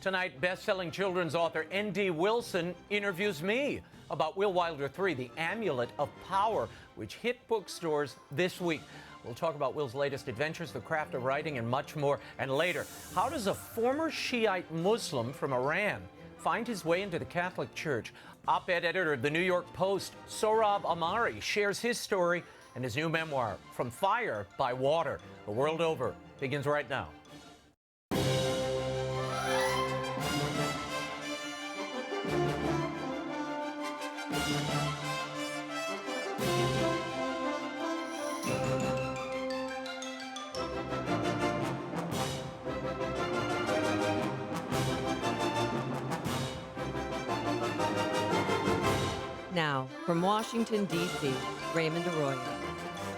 Tonight, best-selling children's author N.D. Wilson interviews me about Will Wilder 3, The Amulet of Power, which hit bookstores this week. We'll talk about Will's latest adventures, the craft of writing, and much more. And later, how does a former Shiite Muslim from Iran find his way into the Catholic Church? Op-ed editor of the New York Post, SOHRAB AHMARI, shares his story and his new memoir, From Fire by Water, the World Over, begins right now. Now, from Washington, D.C., Raymond Arroyo.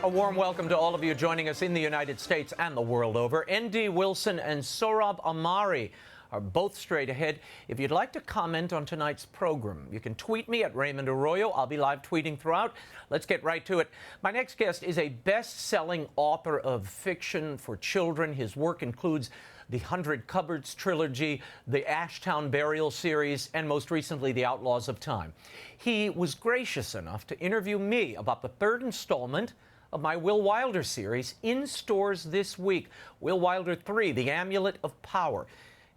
A warm welcome to all of you joining us in the United States and the world over. N.D. Wilson and SOHRAB AHMARI are both straight ahead. If you'd like to comment on tonight's program, you can tweet me at Raymond Arroyo. I'll be live tweeting throughout. Let's get right to it. My next guest is a best-selling author of fiction for children. His work includes the 100 Cupboards trilogy, the Ashtown Burial series, and most recently, The Outlaws of Time. He was gracious enough to interview me about the third installment of my Will Wilder series in stores this week, Will Wilder 3, The Amulet of Power.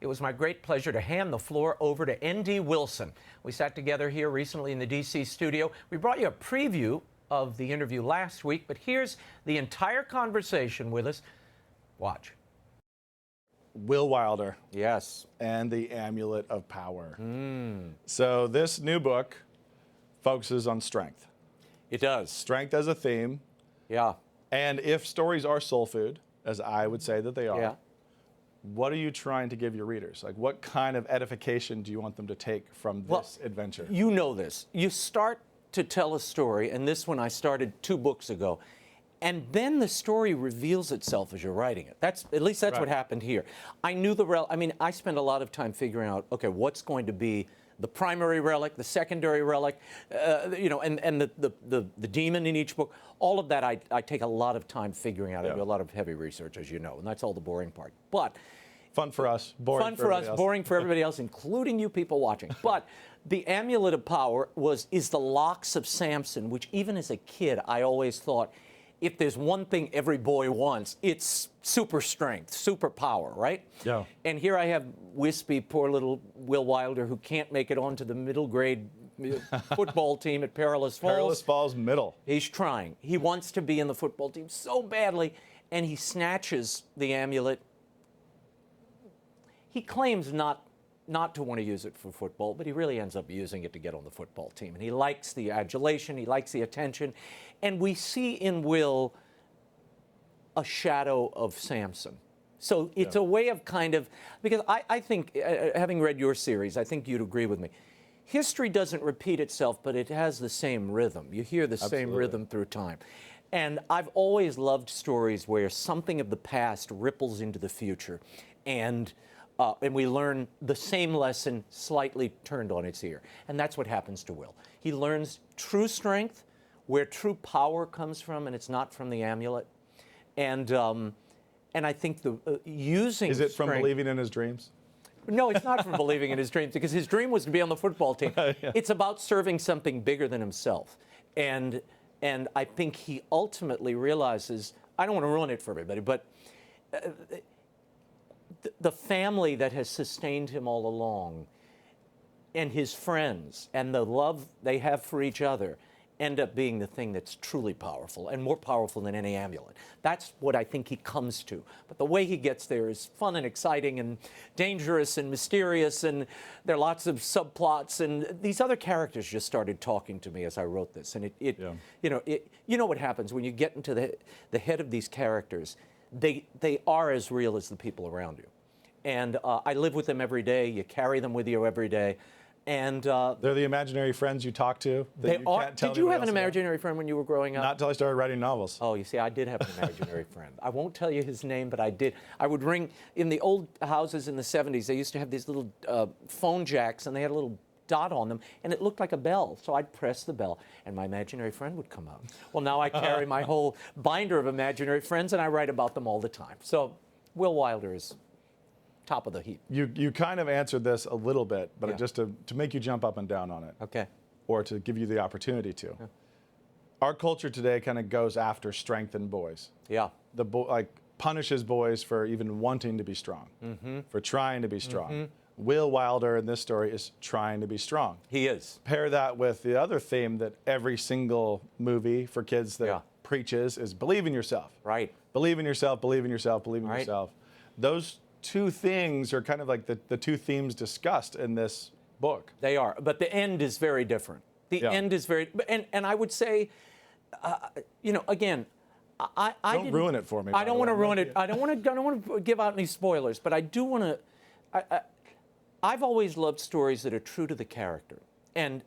It was my great pleasure to hand the floor over to N.D. Wilson. We sat together here recently in the D.C. studio. We brought you a preview of the interview last week, but here's the entire conversation with us. Watch. Will Wilder. Yes. And the Amulet of Power. So this new book focuses on strength. It does. Strength as a theme. Yeah. And if stories are soul food, as I would say that they are, Yeah. what are you trying to give your readers? Like, what kind of edification do you want them to take from this adventure? You know this. You start to tell a story, and this one I started 2 books ago, and then the story reveals itself as you're writing it. At least that's what happened here. I knew I spent a lot of time figuring out, okay, what's going to be the primary relic, the secondary relic, and the demon in each book. All of that I take a lot of time figuring out. I do a lot of heavy research, as you know, and that's all the boring part. But fun for us, boring for everybody else. Boring for everybody else, including you people watching. But the Amulet of Power is the locks of Samson, which even as a kid I always thought, if there's one thing every boy wants, it's super strength, super power, right? Yeah. And here I have wispy, poor little Will Wilder, who can't make it onto the middle grade football team at Perilous Falls. Perilous Falls Middle. He's trying. He wants to be in the football team so badly, and he snatches the amulet. He claims not to want to use it for football, but he really ends up using it to get on the football team. And he likes the adulation, he likes the attention. And we see in Will a shadow of Samson. So it's a way of because I think, having read your series, I think you'd agree with me. History doesn't repeat itself, but it has the same rhythm. You hear the same rhythm through time. And I've always loved stories where something of the past ripples into the future. And we learn the same lesson slightly turned on its ear. And that's what happens to Will. He learns true strength, where true power comes from, and it's not from the amulet. And I think using Is it strength, from believing in his dreams? No, it's not from believing in his dreams, because his dream was to be on the football team. It's about serving something bigger than himself. And I think he ultimately realizes, I don't want to ruin it for everybody, but the family that has sustained him all along, and his friends, and the love they have for each other, end up being the thing that's truly powerful, and more powerful than any amulet. That's what I think he comes to. But the way he gets there is fun and exciting and dangerous and mysterious, and there are lots of subplots, and these other characters just started talking to me as I wrote this. And you know what happens when you get into the head of these characters. They are as real as the people around you. And I live with them every day. You carry them with you every day. And they're the imaginary friends you talk to. They are. Did you have an imaginary friend when you were growing up? Not until I started writing novels. Oh, you see, I did have an imaginary friend. I won't tell you his name, but I did. I would ring in the old houses in the 70s. They used to have these little phone jacks, and they had a little dot on them, and it looked like a bell. So I'd press the bell, and my imaginary friend would come out. Well, now I carry my whole binder of imaginary friends, and I write about them all the time. So Will Wilder is top of the heap. You kind of answered this a little bit, but Yeah. just to make you jump up and down on it, Okay. or to give you the opportunity to. Yeah. Our culture today kind of goes after strength in boys. Yeah. Punishes boys for even wanting to be strong, for trying to be strong. Will Wilder in this story is trying to be strong. He is. Pair that with the other theme that every single movie for kids that Yeah. preaches is believe in yourself. Right. Believe in yourself, believe in yourself, believe in Right. yourself. Those two things are kind of like the two themes discussed in this book. They are, but the end is very different. The Yeah. end is very, and I would say, again, I Don't didn't- ruin it for me, by I don't the want to way. ruin it. I don't want to give out any spoilers, but I do want to. I've always loved stories that are true to the character, and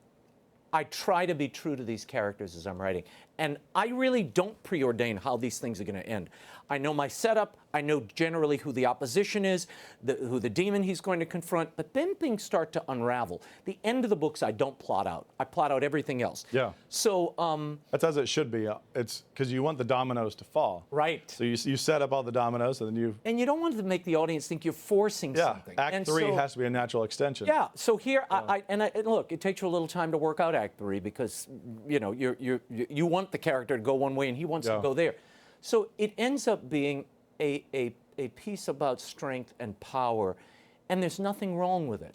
I try to be true to these characters as I'm writing. And I really don't preordain how these things are going to end. I know my setup. I know generally who the opposition is, who the demon he's going to confront. But then things start to unravel. The end of the books I don't plot out. I plot out everything else. Yeah. So That's as it should be. It's because you want the dominoes to fall. right. So you set up all the dominoes, and then you. And you don't want to make the audience think you're forcing Yeah. something. Act And 3 so- has to be a natural extension. Yeah. So here, and look, it takes you a little time to work out Act 3 because you want the character to go one way and he wants to Yeah. go there. So it ends up being a piece about strength and power, and there's nothing wrong with it.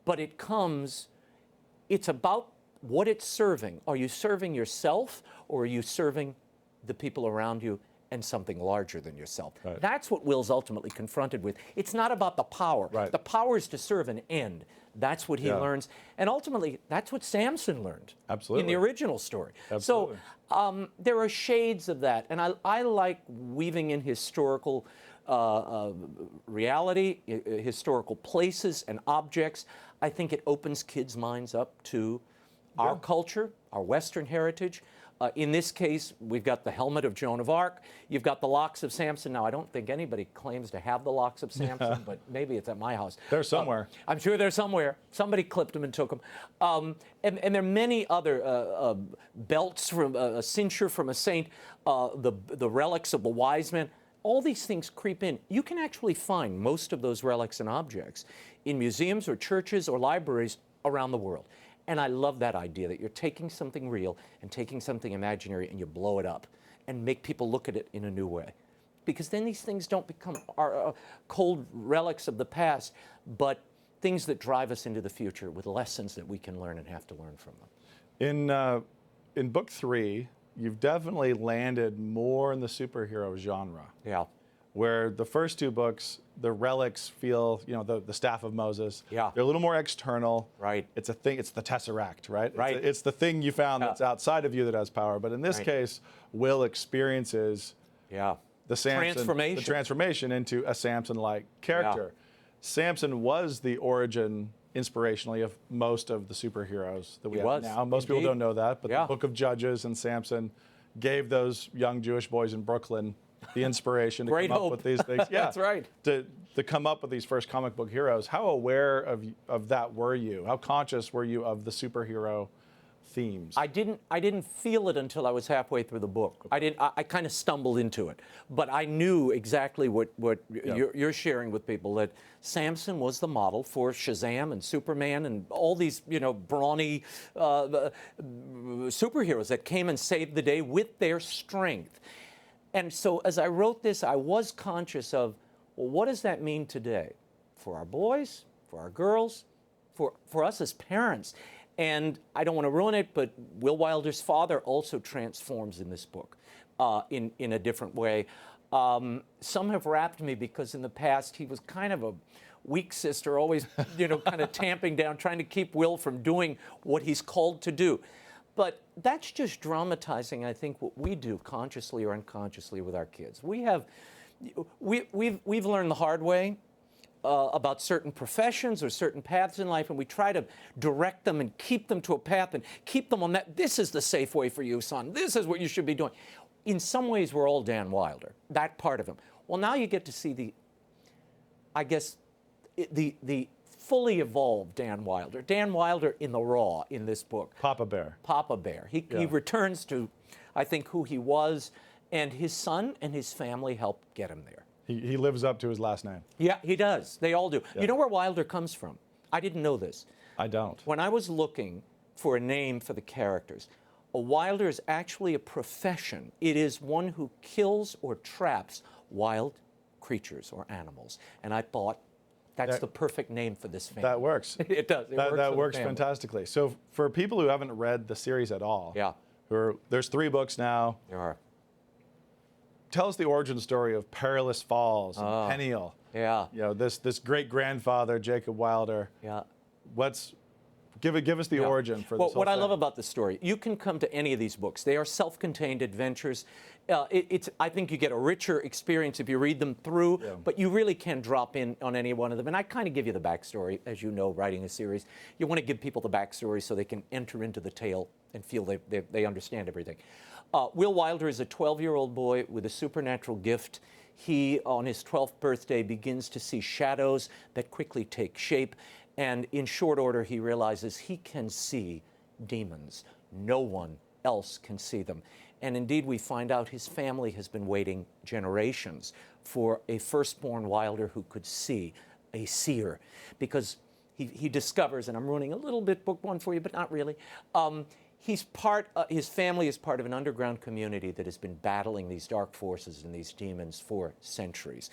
But it's about what it's serving. Are you serving yourself, or are you serving the people around you and something larger than yourself? Right. That's what Will's ultimately confronted with. It's not about the power. Right. The power is to serve an end. That's what he Yeah. learns. And ultimately, that's what Samson learned in Absolutely. the original story. Absolutely. So there are shades of that. And I like weaving in historical reality, historical places and objects. I think it opens kids' minds up to our culture, our Western heritage. In this case, we've got the helmet of Joan of Arc. You've got the locks of Samson. Now, I don't think anybody claims to have the locks of Samson, but maybe it's at my house. They're somewhere. I'm sure they're somewhere. Somebody clipped them and took them. And there are many other belts from a cincture from a saint, the relics of the wise men. All these things creep in. You can actually find most of those relics and objects in museums or churches or libraries around the world. And I love that idea that you're taking something real and taking something imaginary and you blow it up and make people look at it in a new way. Because then these things don't become cold relics of the past, but things that drive us into the future with lessons that we can learn and have to learn from them. In book 3, you've definitely landed more in the superhero genre. Yeah. Where the first 2 books, the relics feel, the staff of Moses. Yeah. They're a little more external. Right. It's a thing. It's the Tesseract, right? Right. It's the thing you found that's outside of you that has power. But in this Right. case, Will experiences Yeah. the transformation into a Samson-like character. Samson was the origin, inspirationally, of most of the superheroes that we have now. Most people don't know that, but the Book of Judges and Samson gave those young Jewish boys in Brooklyn the inspiration to come up with these things. Yeah, That's right. To come up with these first comic book heroes. How aware of that were you? How conscious were you of the superhero themes? I didn't feel it until I was halfway through the book. I kind of stumbled into it, but I knew exactly what you're sharing with people, that Samson was the model for Shazam and Superman and all these brawny superheroes that came and saved the day with their strength. And so as I wrote this, I was conscious of, well, what does that mean today for our boys, for our girls, for us as parents? And I don't want to ruin it, but Will Wilder's father also transforms in this book in a different way. Some have rapped me because in the past he was kind of a weak sister, always kind of tamping down, trying to keep Will from doing what he's called to do. But that's just dramatizing, I think, what we do consciously or unconsciously with our kids. We've learned the hard way about certain professions or certain paths in life, and we try to direct them and keep them to a path and keep them on that. This is the safe way for you, son. This is what you should be doing. In some ways, we're all Dan Wilder, that part of him. Well, now you get to see the fully evolved Dan Wilder in the raw in this book. Papa Bear. Papa Bear. He returns to, I think, who he was, and his son and his family helped get him there. He lives up to his last name. Yeah, he does. They all do. Yeah. You know where Wilder comes from? I didn't know this. I don't. When I was looking for a name for the characters, a Wilder is actually a profession. It is one who kills or traps wild creatures or animals. And I thought, that's the perfect name for this family. That works. It does. That works fantastically. So for people who haven't read the series at all, yeah, there's 3 books now. There are. Tell us the origin story of Perilous Falls and Peniel. Yeah. You know, this great-grandfather, Jacob Wilder. Yeah. Give us the origin for this whole what I thing. love about the story, you can come to any of these books. They are self-contained adventures. I think you get a richer experience if you read them through, but you really can drop in on any one of them. And I kind of give you the backstory, as you know, writing a series. You want to give people the backstory so they can enter into the tale and feel they understand everything. Will Wilder is a 12-year-old boy with a supernatural gift. He, on his 12th birthday, begins to see shadows that quickly take shape. And in short order, he realizes he can see demons. No one else can see them. And indeed, we find out his family has been waiting generations for a firstborn Wilder who could see, a seer. Because he discovers, and I'm ruining a little bit book 1 for you, but not really, his family is part of an underground community that has been battling these dark forces and these demons for centuries.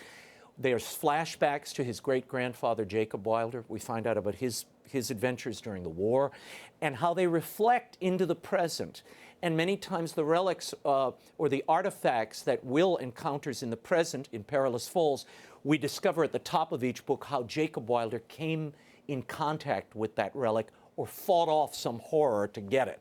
There's flashbacks to his great-grandfather, Jacob Wilder. We find out about his adventures during the war and how they reflect into the present. And many times the relics or the artifacts that Will encounters in the present in Perilous Falls, we discover at the top of each book how Jacob Wilder came in contact with that relic or fought off some horror to get it.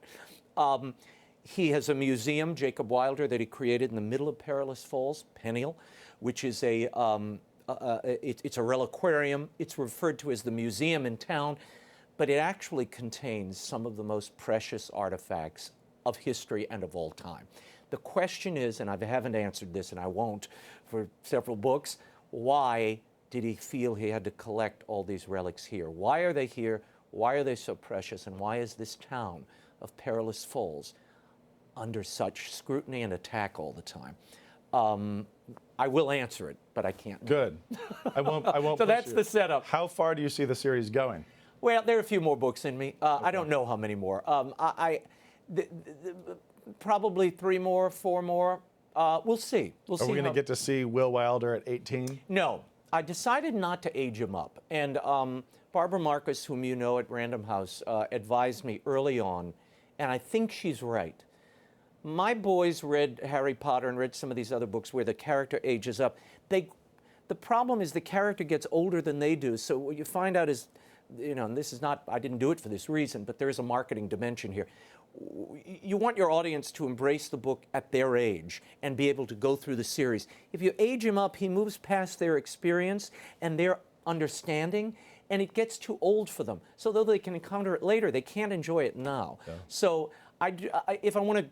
He has a museum, Jacob Wilder, that he created in the middle of Perilous Falls, Peniel, which is it's a reliquarium. It's referred to as the museum in town, but it actually contains some of the most precious artifacts of history and of all time. The question is, and I haven't answered this and I won't for several books, why did he feel he had to collect all these relics here? Why are they here? Why are they so precious? And why is this town of Perilous Falls under such scrutiny and attack all the time? I will answer it, but I can't. Good. I won't So push that's you. the setup. How far do you see the series going? Well, there are a few more books in me. I don't know how many more. Probably 3 more, 4 more. We'll see. We'll see. Are we going to get to see Will Wilder at 18? No. I decided not to age him up. And Barbara Marcus, whom you know at Random House, advised me early on, and I think she's right. My boys read Harry Potter and read some of these other books where the character ages up. The problem is the character gets older than they do. So what you find out is, you know, and this is not, I didn't do it for this reason, but there is a marketing dimension here. You want your audience to embrace the book at their age and be able to go through the series. If you age him up, he moves past their experience and their understanding, and it gets too old for them. So though they can encounter it later, they can't enjoy it now. Yeah. So if I want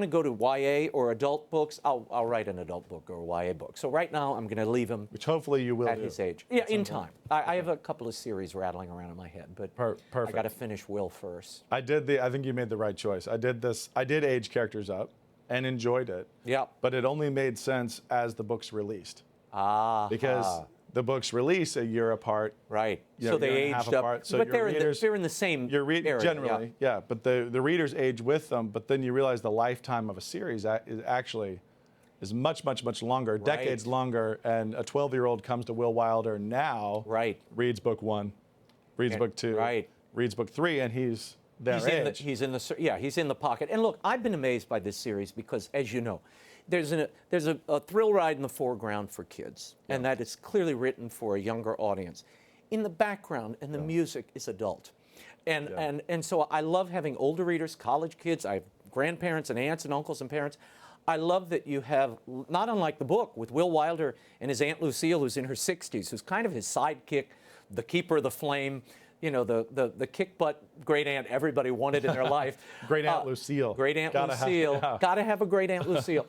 to go to YA or adult books, I'll write an adult book or a YA book. So right now, I'm going to leave him. Which hopefully you will at do. his age. Yeah, in time. I have a couple of series rattling around in my head, but perfect. I got to finish Will first. I think you made the right choice. I did age characters up and enjoyed it. Yeah. But it only made sense as the books released. Because the books release a year apart. Right. You know, so they aged up. apart. So but they're in the same area. Generally, yeah. But the readers age with them. But then you realize the lifetime of a series is much, much, much longer, Right. decades longer. And a 12-year-old comes to Will Wilder now, Right. reads book 1, reads book 2, right. reads book 3, and he's their age. He's in the pocket. And look, I've been amazed by this series because, as you know, there's a thrill ride in the foreground for kids, and that is clearly written for a younger audience. In the background, and the music is adult. And so I love having older readers, college kids. I have grandparents and aunts and uncles and parents. I love that you have, not unlike the book, with Will Wilder and his Aunt Lucille, who's in her 60s, who's kind of his sidekick, the keeper of the flame, you know, the kick-butt great aunt everybody wanted in their life. Great Aunt Lucille. Great Aunt Lucille. Gotta have a great Aunt Lucille.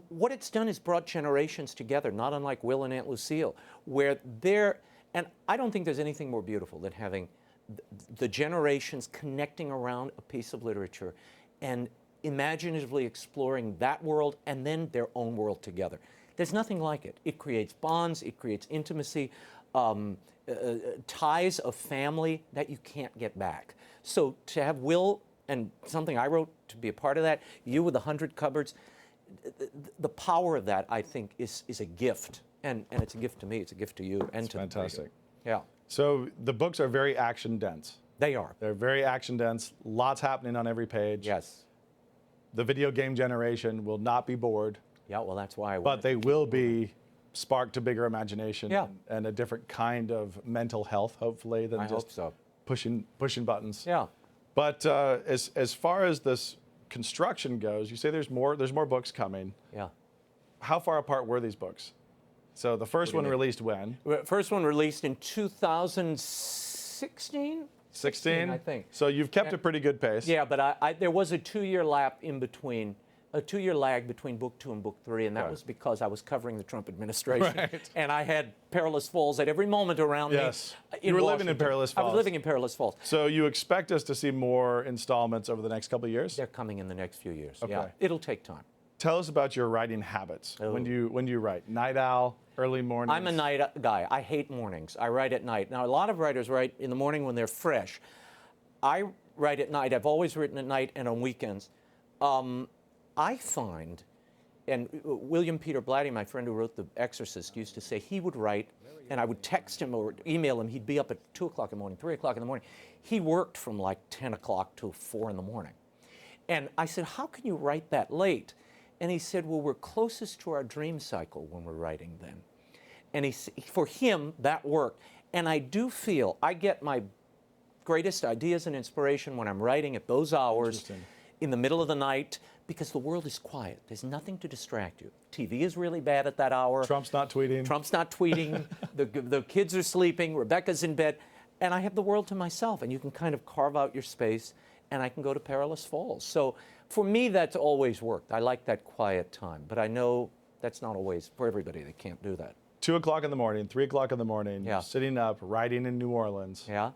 What it's done is brought generations together, not unlike Will and Aunt Lucille, where and I don't think there's anything more beautiful than having the generations connecting around a piece of literature and imaginatively exploring that world and then their own world together. There's nothing like it. It creates bonds, it creates intimacy, ties of family that you can't get back. So to have Will and something I wrote to be a part of that, you with 100 cupboards, the power of that, I think, is a gift. And it's a gift to me, it's a gift to you, and to fantastic. the reader. Yeah. So the books are very action dense. They are. They're very action dense, lots happening on every page. Yes. The video game generation will not be bored. Yeah, well, that's why I But they will be sparked to bigger imagination, yeah, and a different kind of mental health, hopefully, than I just hope so. pushing buttons. Yeah. But as far as this construction goes, you say there's more books coming. Yeah. How far apart were these books? So the first one released when? First one released in 2016? 16, I think. So you've kept a pretty good pace. Yeah, but there was a 2-year lap in between, a 2-year lag between book 2 and book 3, and that was because I was covering the Trump administration, right, and I had perilous falls at every moment around me. You were living in perilous falls. I was living in perilous falls. So you expect us to see more installments over the next couple of years? They're coming in the next few years. Okay. Yeah, it'll take time. Tell us about your writing habits. Oh. When do you write? Night owl, early morning? I'm a night guy. I hate mornings. I write at night. Now, a lot of writers write in the morning when they're fresh. I write at night. I've always written at night and on weekends. I find, and William Peter Blatty, my friend who wrote The Exorcist, used to say he would write, and I would text him or email him. He'd be up at 2 o'clock in the morning, 3 o'clock in the morning. He worked from like 10 o'clock till 4 in the morning. And I said, how can you write that late? And he said, well, we're closest to our dream cycle when we're writing then. And for him, that worked. And I do feel I get my greatest ideas and inspiration when I'm writing at those hours in the middle of the night, because the world is quiet. There's nothing to distract you. TV is really bad at that hour. Trump's not tweeting. Trump's not tweeting. the kids are sleeping. Rebecca's in bed. And I have the world to myself. And you can kind of carve out your space, and I can go to perilous falls. So for me, that's always worked. I like that quiet time. But I know that's not always for everybody. They can't do that. 2 o'clock in the morning, 3 o'clock in the morning, sitting up, writing in New Orleans. Yeah.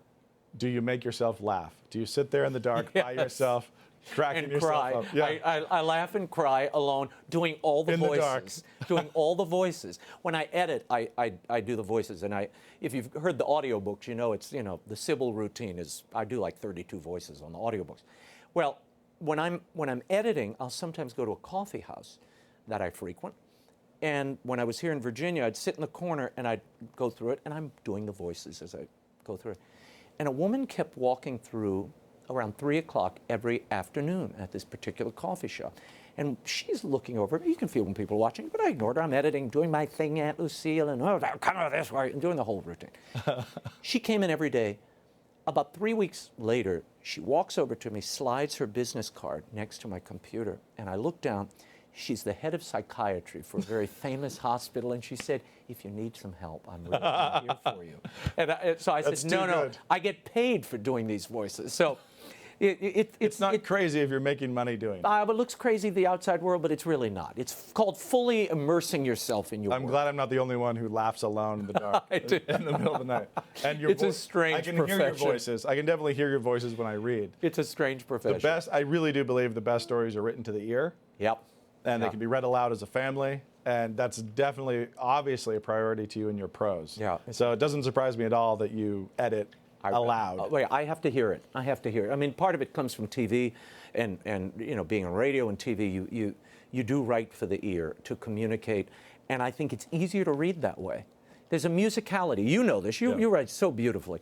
Do you make yourself laugh? Do you sit there in the dark by yourself, cracking and yourself cry. up? Yeah. I laugh and cry alone, doing all the in the voices. dark. Doing all the voices. When I edit, I do the voices, and if you've heard the audiobooks, you know it's the Sybil routine is I do like 32 voices on the audiobooks. Well, when I'm editing, I'll sometimes go to a coffee house that I frequent. And when I was here in Virginia, I'd sit in the corner and I'd go through it, and I'm doing the voices as I go through it. And a woman kept walking through around 3 o'clock every afternoon at this particular coffee shop. And she's looking over at me. You can feel when people are watching, but I ignored her. I'm editing, doing my thing, Aunt Lucille, and come over this way, and doing the whole routine. She came in every day. About 3 weeks later, she walks over to me, slides her business card next to my computer, and I look down. She's the head of psychiatry for a very famous hospital, and she said, if you need some help, I'm really here for you. And so I said, no, I get paid for doing these voices. So it's not crazy if you're making money doing it. It looks crazy to the outside world, but it's really not. It's called fully immersing yourself in your work. I'm glad I'm not the only one who laughs alone in the dark in the middle of the night. And it's a strange profession. I can hear your voices. I can definitely hear your voices when I read. It's a strange profession. I really do believe the best stories are written to the ear. Yep. And they can be read aloud as a family. And that's definitely, obviously, a priority to you in your prose. Yeah. So it doesn't surprise me at all that you edit aloud. Wait, I have to hear it. I have to hear it. I mean, part of it comes from TV, and being on radio and TV, you do write for the ear to communicate, and I think it's easier to read that way. There's a musicality. You know this. You write so beautifully.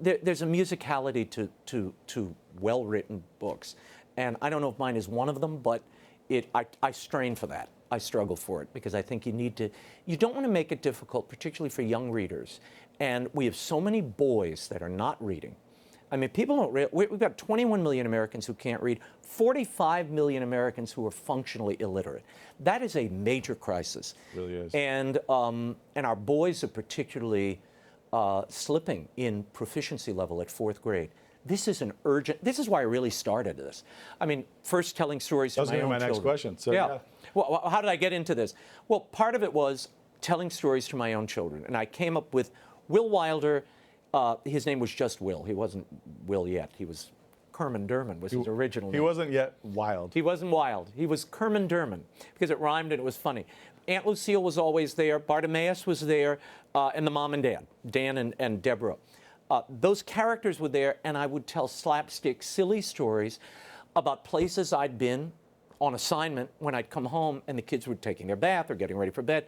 There's a musicality to well-written books, and I don't know if mine is one of them, but I strain for that. I struggle for it because I think you don't want to make it difficult, particularly for young readers. And we have so many boys that are not reading. I mean, people don't read. We've got 21 million Americans who can't read, 45 million Americans who are functionally illiterate. That is a major crisis. It really is. And our boys are particularly slipping in proficiency level at 4th grade. This is this is why I really started this. I mean, first telling stories to my own children. That was going to be my next question. So, yeah. Well, how did I get into this? Well, part of it was telling stories to my own children. And I came up with Will Wilder. His name was just Will. He wasn't Will yet. He was Kerman Durman was his original name. He wasn't yet Wild. He wasn't Wild. He was Kerman Durman because it rhymed and it was funny. Aunt Lucille was always there. Bartimaeus was there, and the mom and dad, Dan and Deborah. Those characters were there, and I would tell slapstick, silly stories about places I'd been on assignment when I'd come home and the kids were taking their bath or getting ready for bed.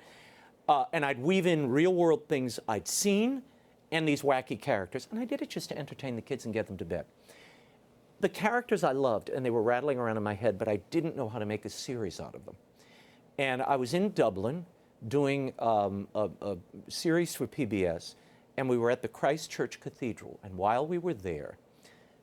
And I'd weave in real-world things I'd seen and these wacky characters. And I did it just to entertain the kids and get them to bed. The characters I loved, and they were rattling around in my head, but I didn't know how to make a series out of them. And I was in Dublin doing a series for PBS, and we were at the Christ Church Cathedral. And while we were there,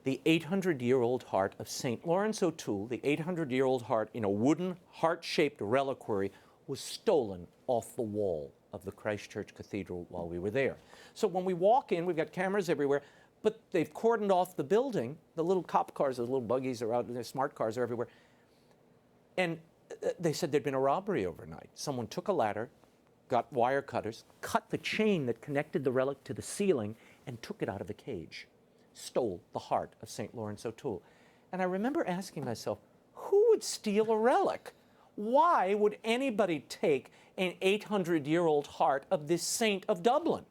the 800-year-old heart of St. Lawrence O'Toole, the 800-year-old heart in a wooden heart-shaped reliquary, was stolen off the wall of the Christ Church Cathedral while we were there. So when we walk in, we've got cameras everywhere, but they've cordoned off the building. The little cop cars, the little buggies are out, and the smart cars are everywhere. And they said there'd been a robbery overnight. Someone took a ladder, got wire cutters, cut the chain that connected the relic to the ceiling, and took it out of the cage. Stole the heart of St. Lawrence O'Toole. And I remember asking myself, who would steal a relic? Why would anybody take an 800-year-old heart of this saint of Dublin?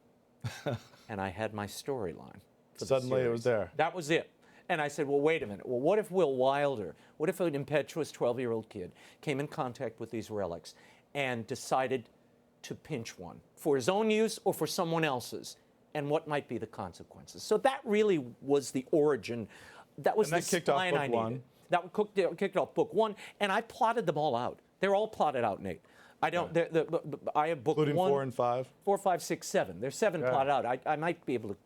And I had my storyline. Suddenly it was there. That was it. And I said, well, wait a minute. Well, what if Will Wilder, what if an impetuous 12-year-old kid came in contact with these relics and decided to pinch one for his own use or for someone else's? And what might be the consequences? So that really was the origin. That was the spine I needed. That kicked off book one, and I plotted them all out. They're all plotted out, Nate. I don't. I have book including one, 4 and 5. 4, 5, 6, 7. There's 7 plotted out. I might be able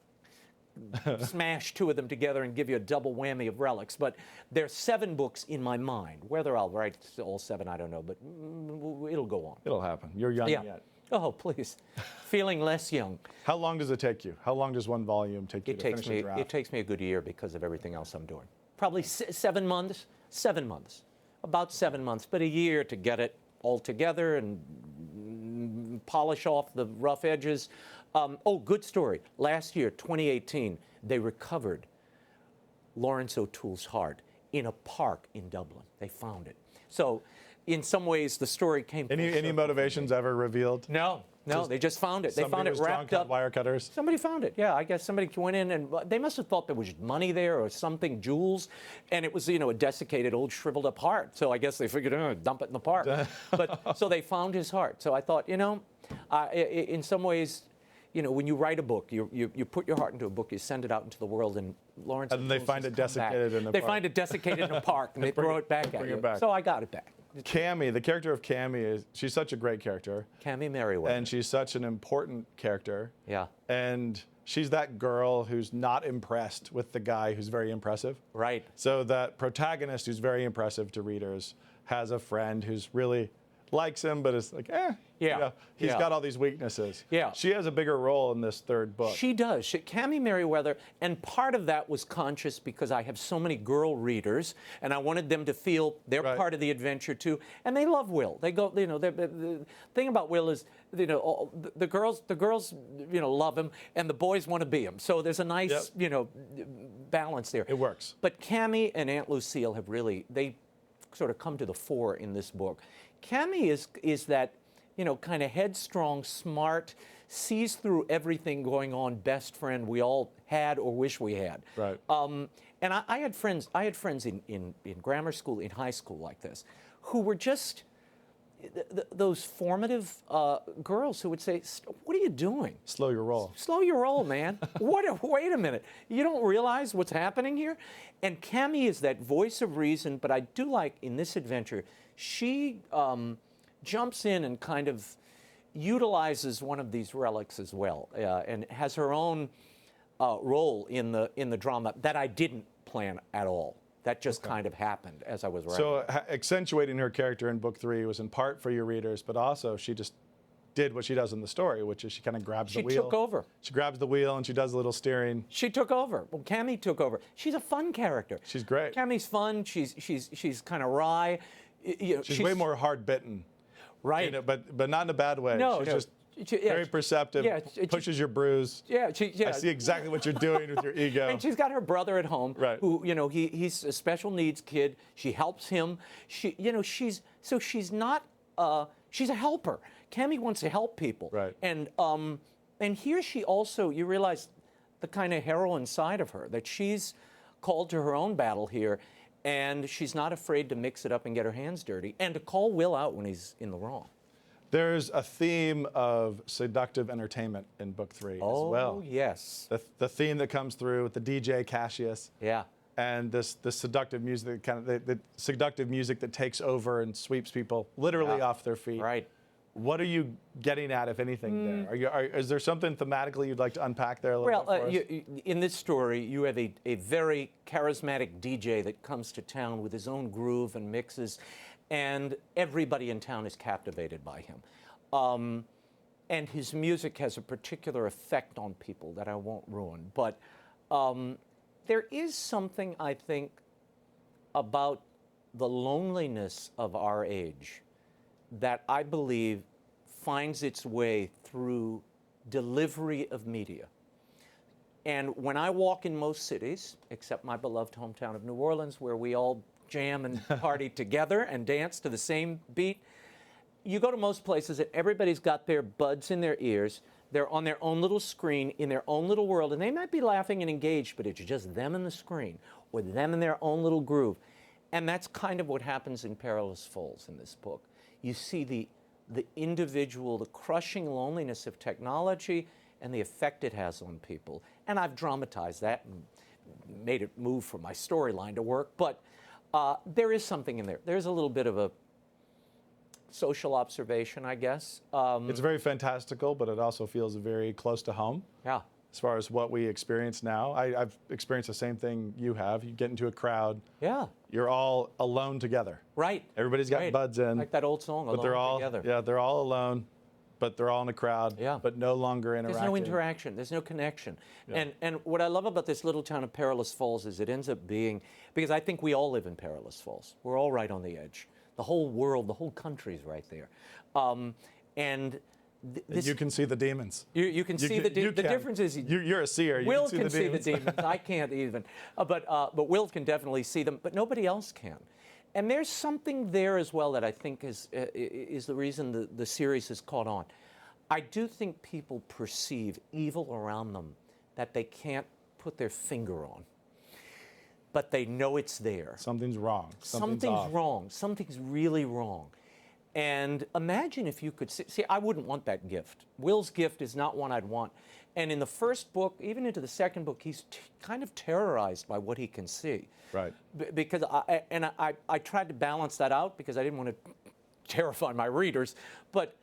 to smash 2 of them together and give you a double whammy of relics. But there's 7 books in my mind. Whether I'll write all 7, I don't know. But it'll go on. It'll happen. You're young yet. Oh, please. Feeling less young. How long does it take you? How long does one volume take you to finish a draft? It takes me a good year because of everything else I'm doing. Probably 7 months. 7 months. About 7 months, but a year to get it all together and polish off the rough edges. Oh, good story. Last year, 2018, they recovered Lawrence O'Toole's heart in a park in Dublin. They found it. So in some ways, the story came. Any motivations ever revealed? No, they just found it. They found it wrapped up. Wire cutters. Somebody found it. Yeah, I guess somebody went in and they must have thought there was money there or something, jewels, and it was a desiccated, old, shriveled up heart. So I guess they figured, dump it in the park. But so they found his heart. So I thought, in some ways, when you write a book, you put your heart into a book, you send it out into the world, and Lawrence. And they find it desiccated in a park. They find it desiccated in a park, and they throw it back at you. So I got it back. Cammy, the character of Cammy, she's such a great character. Cammy Merriweather. And she's such an important character. Yeah. And she's that girl who's not impressed with the guy who's very impressive. Right. So that protagonist who's very impressive to readers has a friend who's really likes him, but is like, he's got all these weaknesses. Yeah. She has a bigger role in this 3rd book. She does. Cammy Merriweather, and part of that was conscious because I have so many girl readers, and I wanted them to feel they're part of the adventure too. And they love Will. They go, the thing about Will is, the girls, love him, and the boys want to be him. So there's a nice, balance there. It works. But Cammy and Aunt Lucille have they sort of come to the fore in this book. Cammy is that, kind of headstrong, smart, sees through everything going on, best friend we all had or wish we had. Right. And I had friends in grammar school, in high school like this, who were just those formative girls who would say, what are you doing? Slow your roll. Slow your roll, man. Wait a minute. You don't realize what's happening here? And Cammy is that voice of reason, but I do like in this adventure, she jumps in and kind of utilizes one of these relics as well, and has her own role in the drama that I didn't plan at all. That just kind of happened as I was writing. So accentuating her character in book 3 was in part for your readers, but also she just did what she does in the story, which is she kind of grabs the wheel. She took over. She grabs the wheel and she does a little steering. She took over. Well, Cammy took over. She's a fun character. She's great. Cammy's fun. She's kind of wry. She's way more hard-bitten. Right. But not in a bad way. No, she's just very perceptive, pushes your bruise. Yeah, I see exactly what you're doing with your ego. And she's got her brother at home, right. who, he's a special needs kid. She helps him. She's not She's a helper. Cammie wants to help people. Right. And here she also, you realize the kind of heroine side of her, that she's called to her own battle here, and she's not afraid to mix it up and get her hands dirty, and to call Will out when he's in the wrong. There's a theme of seductive entertainment in book 3 as well. Oh, yes. The theme that comes through with the DJ Cassius. Yeah. And this seductive music, the seductive music that takes over and sweeps people literally off their feet. Right. What are you getting at, if anything, there? Is there something thematically you'd like to unpack there a little bit for us? In this story, you have a very charismatic DJ that comes to town with his own groove and mixes, and everybody in town is captivated by him. And his music has a particular effect on people that I won't ruin. But there is something, I think, about the loneliness of our age that I believe finds its way through delivery of media. And when I walk in most cities, except my beloved hometown of New Orleans, where we all jam and party together and dance to the same beat, you go to most places and everybody's got their buds in their ears. They're on their own little screen in their own little world, and they might be laughing and engaged, but it's just them and the screen, or them in their own little groove. And that's kind of what happens in Perilous Falls in this book. You see the individual, the crushing loneliness of technology and the effect it has on people. And I've dramatized that and made it move for my storyline to work, but there is something in there. There's a little bit of a social observation, I guess. It's very fantastical, but it also feels very close to home. Yeah. As far as what we experience now, I've experienced the same thing you have. You get into a crowd. Yeah. You're all alone together. Right. Everybody's got buds in. Like that old song, but Alone they're all Together. Yeah, they're all alone, but they're all in a crowd. Yeah. But no longer interacting. There's no interaction. There's no connection. Yeah. And what I love about this little town of Perilous Falls is it ends up being, because I think we all live in Perilous Falls. We're all right on the edge. The whole world, the whole country's right there. This, you can see the demons. You can see the demons. The difference is you're a seer. Will can see the demons. I can't even. But Will can definitely see them, but nobody else can. And there's something there as well that I think is the reason the series has caught on. I do think people perceive evil around them that they can't put their finger on, but they know it's there. Something's wrong. Something's wrong. Something's really wrong. And imagine if you could see, I wouldn't want that gift. Will's gift is not one I'd want. And in the first book, even into the second book, he's kind of terrorized by what he can see. Right. Because I tried to balance that out because I didn't want to terrify my readers. But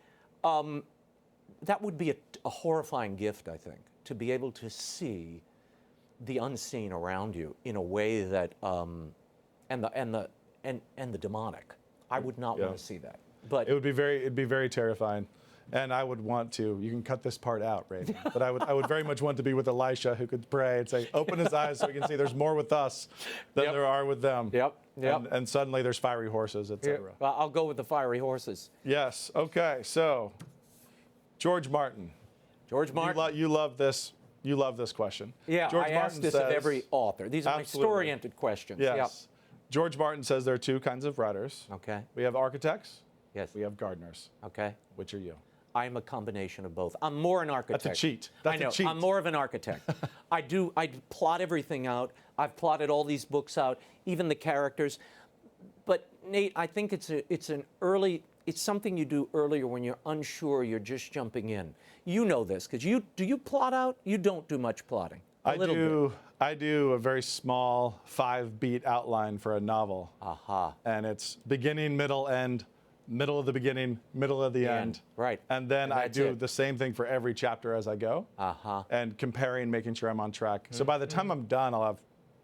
that would be a horrifying gift, I think, to be able to see the unseen around you in a way that, and the demonic. I would not want to see that. But it'd be very terrifying, and I would want to. You can cut this part out, Raymond. But I would very much want to be with Elisha, who could pray and say, "Open his eyes so he can see. There's more with us than there are with them." Yep. And suddenly there's fiery horses, etc. Well, I'll go with the fiery horses. Yes. Okay. So, George Martin. George Martin. You love this. You love this question. Yeah. George I Martin ask this says, of every author. These are my story-oriented questions. Yes. Yep. George Martin says there are two kinds of writers. Okay. We have architects. Yes. We have gardeners. Okay. Which are you? I'm a combination of both. I'm more an architect. That's a cheat. I know. I'm more of an architect. I plot everything out. I've plotted all these books out, even the characters. But Nate, I think it's something you do earlier when you're unsure, you're just jumping in. You know this, because do you plot out? You don't do much plotting. I do a very small 5-beat outline for a novel. Aha. And it's beginning, middle, end, middle of the beginning, middle of the end. Right. And then I do the same thing for every chapter as I go. And comparing, making sure I'm on track. So by the time I'm done, I'll have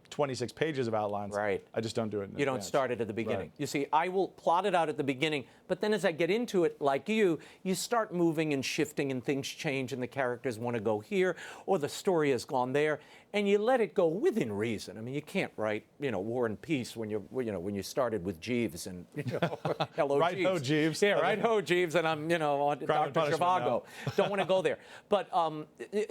26 pages of outlines. Right. I just don't do it in You don't advance. start it at the beginning. Right. You see, I will plot it out at the beginning, but then as I get into it, like you start moving and shifting and things change and the characters want to go here or the story has gone there, and you let it go within reason. I mean, you can't write, War and Peace when you started with Jeeves and, hello, right Jeeves. ho, Jeeves. Yeah, right ho, Jeeves, and I'm, on Dr. Zhivago. Don't want to go there. But,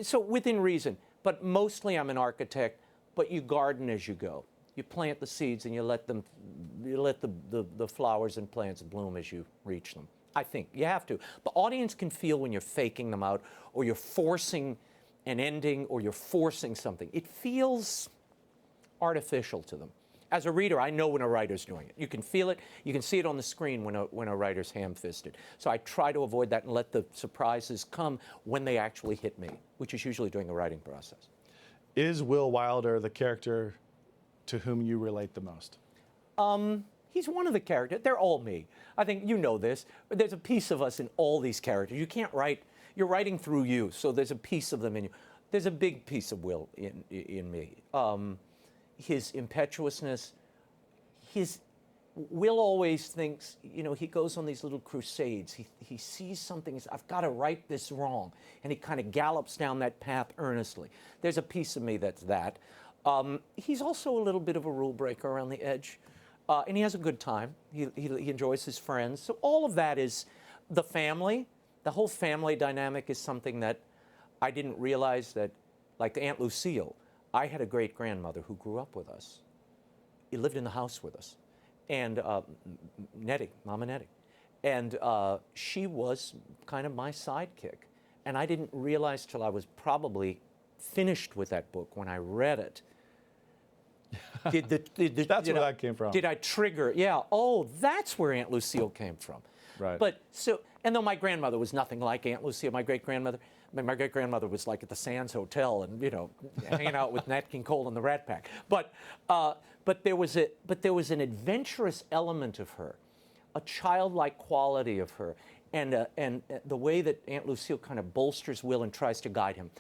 so within reason. But mostly I'm an architect. But you garden as you go. You plant the seeds and you let the flowers and plants bloom as you reach them. I think you have to. The audience can feel when you're faking them out, or you're forcing an ending, or you're forcing something. It feels artificial to them. As a reader, I know when a writer's doing it. You can feel it. You can see it on the screen when a writer's ham-fisted. So I try to avoid that and let the surprises come when they actually hit me, which is usually during the writing process. Is Will Wilder the character to whom you relate the most? He's one of the characters. They're all me. I think you know this. There's a piece of us in all these characters. You can't write. You're writing through you, so there's a piece of them in you. There's a big piece of Will in me. His impetuousness, Will always thinks, you know, he goes on these little crusades. He sees something, he's, I've got to right this wrong. And he kind of gallops down that path earnestly. There's a piece of me that's that. He's also a little bit of a rule breaker around the edge. And he has a good time. He enjoys his friends. So all of that is the family. The whole family dynamic is something that I didn't realize that, like Aunt Lucille, I had a great-grandmother who grew up with us. He lived in the house with us. And Nettie, Mama Nettie. And she was kind of my sidekick. And I didn't realize till I was probably finished with that book when I read it. That's where that came from. Did I trigger? Yeah. Oh, that's where Aunt Lucille came from. Right. But so, and though my grandmother was nothing like Aunt Lucille, my great-grandmother was like at the Sands Hotel and, you know, hanging out with Nat King Cole and the Rat Pack. But there was an adventurous element of her, a childlike quality of her, and the way that Aunt Lucille kind of bolsters Will and tries to guide him.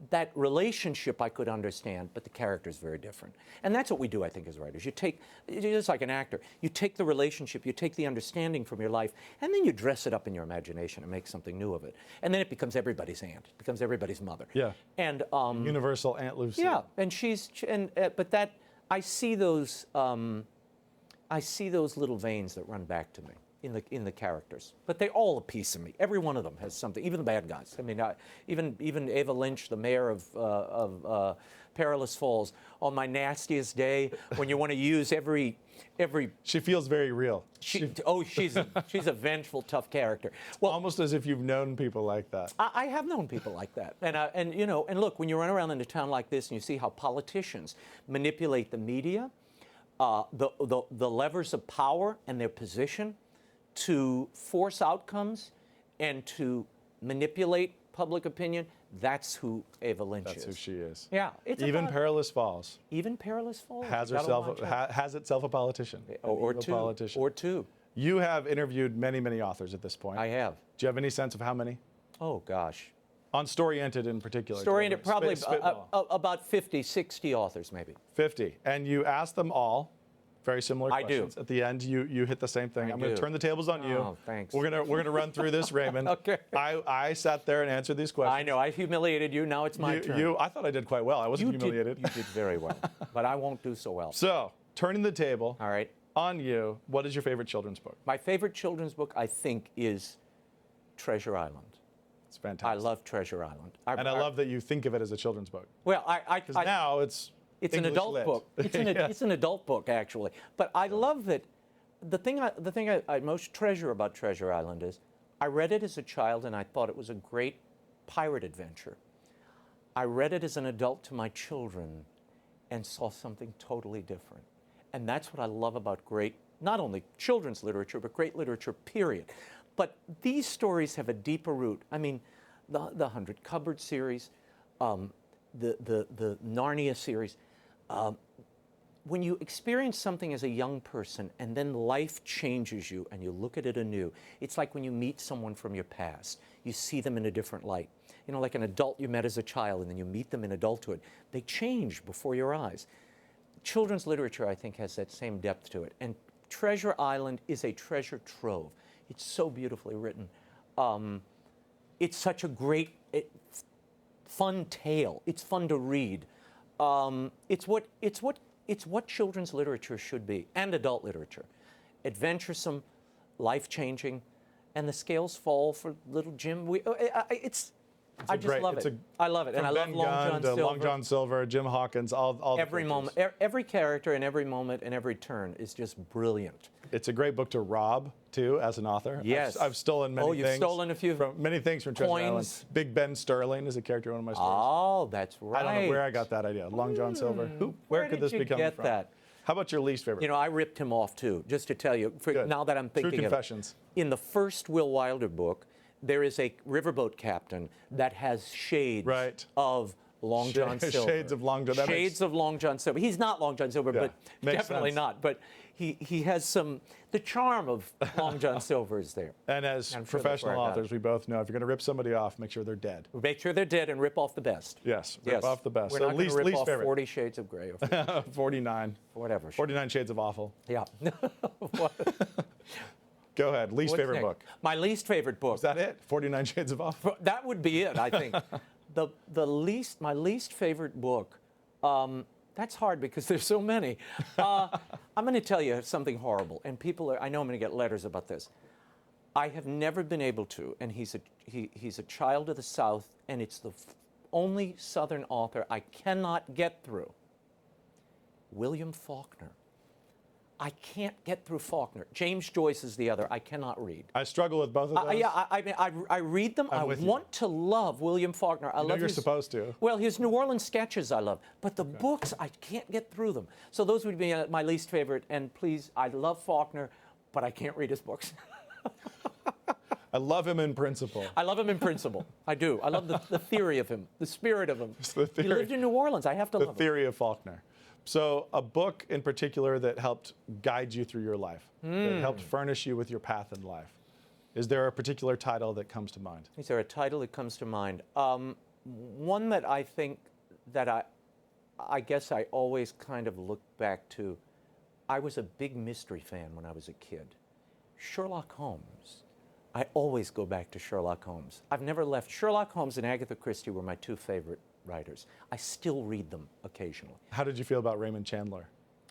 That relationship I could understand, but the character is very different. And that's what we do, I think, as writers. You take, just like an actor, you take the relationship, you take the understanding from your life, and then you dress it up in your imagination and make something new of it. And then it becomes everybody's aunt, it becomes everybody's mother. Yeah. And universal Aunt Lucy. Yeah, and but that I see those little veins that run back to me in the characters, but they're all a piece of me. Every one of them has something. Even the bad guys. I mean, even Ava Lynch, the mayor of Perilous Falls, on my nastiest day, when you want to use every. She feels very real. She's a vengeful, tough character. Well, almost as if you've known people like that. I have known people like that, and you know, and look, when you run around in a town like this and you see how politicians manipulate the media, the levers of power and their position to force outcomes and to manipulate public opinion, that's who Ava Lynch is. That's who she is. Yeah. Even Perilous Falls. Even Perilous Falls. Has itself a politician. Or two. Politician. Or two. You have interviewed many, many authors at this point. I have. Do you have any sense of how many? Oh, gosh. On Story-Ented in particular. Story-Ented, probably about 50, 60 authors, maybe. 50. And you asked them all very similar questions. I do. At the end, you hit the same thing. I'm going to turn the tables on you. Oh, thanks. We're gonna run through this, Raymond. Okay. I sat there and answered these questions. I know. I humiliated you. Now it's my turn. I thought I did quite well. I wasn't humiliated. You did very well, but I won't do so well. So, turning the table. All right. On you, what is your favorite children's book? My favorite children's book, I think, is Treasure Island. It's fantastic. I love Treasure Island. I love that you think of it as a children's book. Well, because now it's an adult lit. book. It's an adult book, actually. But I love that. The thing I most treasure about Treasure Island is I read it as a child and I thought it was a great pirate adventure. I read it as an adult to my children and saw something totally different. And that's what I love about great, not only children's literature, but great literature, period. But these stories have a deeper root. I mean, the 100 Cupboard series, the Narnia series. When you experience something as a young person and then life changes you and you look at it anew, it's like when you meet someone from your past. You see them in a different light. You know, like an adult you met as a child and then you meet them in adulthood. They change before your eyes. Children's literature, I think, has that same depth to it. And Treasure Island is a treasure trove. It's so beautifully written. It's such a great, fun tale. It's fun to read. It's what children's literature should be, and adult literature. Adventuresome, life-changing, and the scales fall for little Jim. I just love it. I love it, and I love Ben Long John Gunn Silver. Long John Silver, Jim Hawkins, all every the moment, every character, and every moment, and every turn is just brilliant. It's a great book to rob too, as an author. Yes, I've stolen many things. Oh, you've stolen a few. Many things from Treasure Island. Big Ben Sterling is a character in one of my stories. Oh, that's right. I don't know where I got that idea. Long John Silver. Where could this be coming from? That? How about your least favorite? You know, I ripped him off too. Just to tell you, now that I'm thinking True confessions. of it, in the first Will Wilder book, there is a riverboat captain that has shades of Long John Silver. Shades of Long John. Shades of Long John Silver. He's not Long John Silver, but definitely not. But he has the charm of Long John Silver is there. And as professional authors, we both know if you're going to rip somebody off, make sure they're dead. Make sure they're dead and rip off the best. Yes, rip off the best. We're so not going to rip off favorite. 40 Shades of Grey. 49. Whatever. 49 Shades of Awful. Yeah. Go ahead. Least favorite book. My least favorite book. Is that it? 49 Shades of Awful? That would be it, I think. My least favorite book, that's hard because there's so many. I'm going to tell you something horrible, and I know I'm going to get letters about this. I have never been able to, and he's a child of the South, and it's the only Southern author I cannot get through. William Faulkner. I can't get through Faulkner. James Joyce is the other. I cannot read. I struggle with both of those. Yeah, I read them. I want to love William Faulkner. I love you're supposed to. Well, his New Orleans sketches I love, but the books, I can't get through them. So those would be my least favorite. And please, I love Faulkner, but I can't read his books. I love him in principle. I love him in principle. I do. I love the theory of him, the spirit of him. He lived in New Orleans. I have to love him. The theory of Faulkner. So a book in particular that helped guide you through your life, that helped furnish you with your path in life. Is there a particular title that comes to mind? Is there a title that comes to mind? One that I think that I guess I always kind of look back to. I was a big mystery fan when I was a kid. Sherlock Holmes. I always go back to Sherlock Holmes. I've never left. Sherlock Holmes and Agatha Christie were my two favorite writers. I still read them occasionally. How did you feel about Raymond Chandler?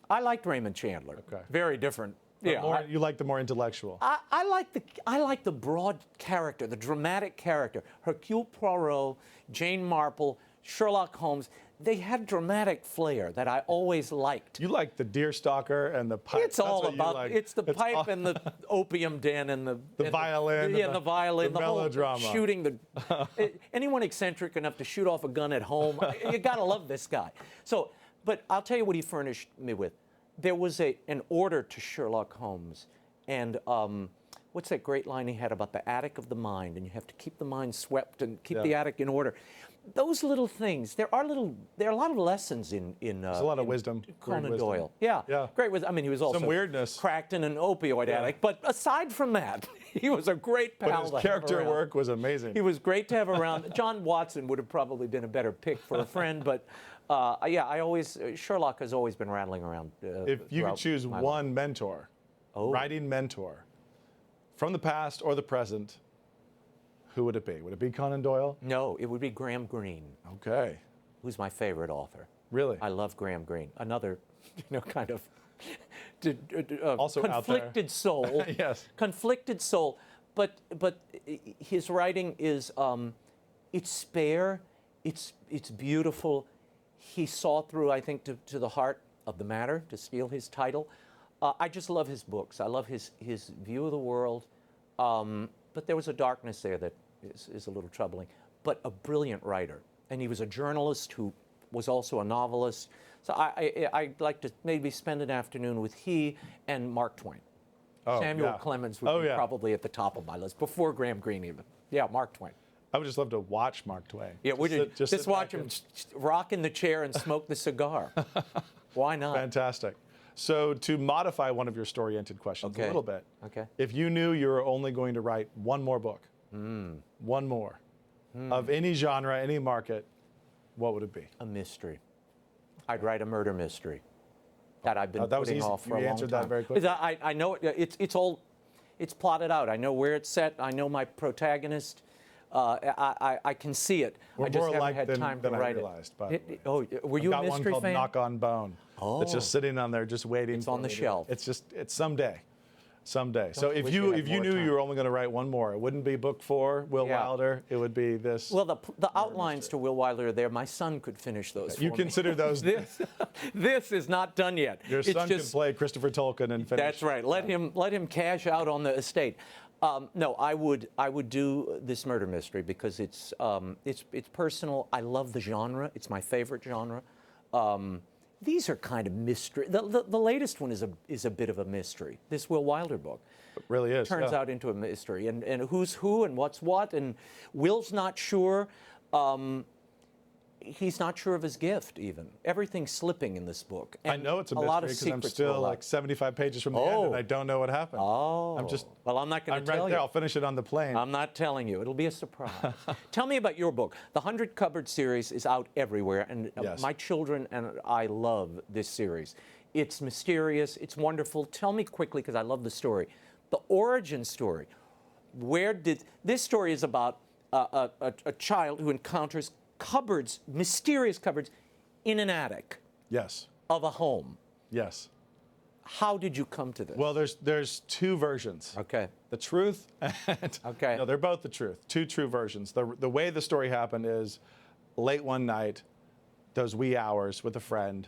I liked Raymond Chandler. Okay. Very different. You like the more intellectual. I like the broad character, the dramatic character. Hercule Poirot, Jane Marple, Sherlock Holmes. They had dramatic flair that I always liked. You like the deerstalker and the pipe. It's all about, it's the pipe and the opium den and the violin. Yeah, the violin. The melodrama. Whole shooting anyone eccentric enough to shoot off a gun at home, you gotta love this guy. So, but I'll tell you what he furnished me with. There was an order to Sherlock Holmes, and what's that great line he had about the attic of the mind, and you have to keep the mind swept and keep the attic in order. Those little things, there are a lot of lessons in There's a lot of wisdom. Conan Doyle. Yeah. Great wisdom. I mean, he was also some weirdness, cracked in an opioid addict, but aside from that, he was a great pal. But his character work was amazing. He was great to have around. John Watson would have probably been a better pick for a friend, but Sherlock has always been rattling around. If you could choose one mentor, writing mentor, from the past or the present, who would it be? Would it be Conan Doyle? No, it would be Graham Greene. Okay. Who's my favorite author. Really? I love Graham Greene. Another, kind of also conflicted soul. Yes. Conflicted soul, but his writing is it's spare, it's beautiful. He saw through, I think, to the heart of the matter, to steal his title. I just love his books. I love his view of the world. But there was a darkness there that is a little troubling. But a brilliant writer. And he was a journalist who was also a novelist. So I'd like to maybe spend an afternoon with he and Mark Twain. Samuel Clemens would be probably at the top of my list, before Graham Greene even. Yeah, Mark Twain. I would just love to watch Mark Twain. Yeah, just watch him rock in the chair and smoke the cigar. Why not? Fantastic. So to modify one of your story-oriented questions a little bit, if you knew you were only going to write one more book, one more, of any genre, any market, what would it be? A mystery. I'd write a murder mystery that I've been putting off for a long time. You answered that very quickly. I know it's plotted out. I know where it's set. I know my protagonist. I can see it. We're I just more haven't had time to write it. Were you a mystery fan? I've got one called Knock on Bone. It's just sitting on there, just waiting. It's on the shelf. It's someday. Someday. So if you knew you were only going to write one more, it wouldn't be book 4, Will Wilder. It would be this. Well, the outlines to Will Wilder are there. My son could finish those. You consider those. This is not done yet. Your son can play Christopher Tolkien and finish. That's right. Let him cash out on the estate. No, I would do this murder mystery because it's personal. I love the genre. It's my favorite genre. These are kind of mystery. The latest one is a bit of a mystery. This Will Wilder book. It really is. Turns out into a mystery. And who's who and what's what. And Will's not sure. He's not sure of his gift, even. Everything's slipping in this book. And I know it's a mystery because I'm still like 75 pages from the end and I don't know what happened. Oh. Well, I'm not going to tell you. I'm right there. I'll finish it on the plane. I'm not telling you. It'll be a surprise. Tell me about your book. The 100 Cupboard series is out everywhere, and my children and I love this series. It's mysterious. It's wonderful. Tell me quickly, because I love the story. The origin story. This story is about a child who encounters cupboards, mysterious cupboards, in an attic. Yes. Of a home. Yes. How did you come to this? Well, there's 2 versions. Okay. The truth and no, they're both the truth. 2 true versions. The way the story happened is late one night, those wee hours with a friend,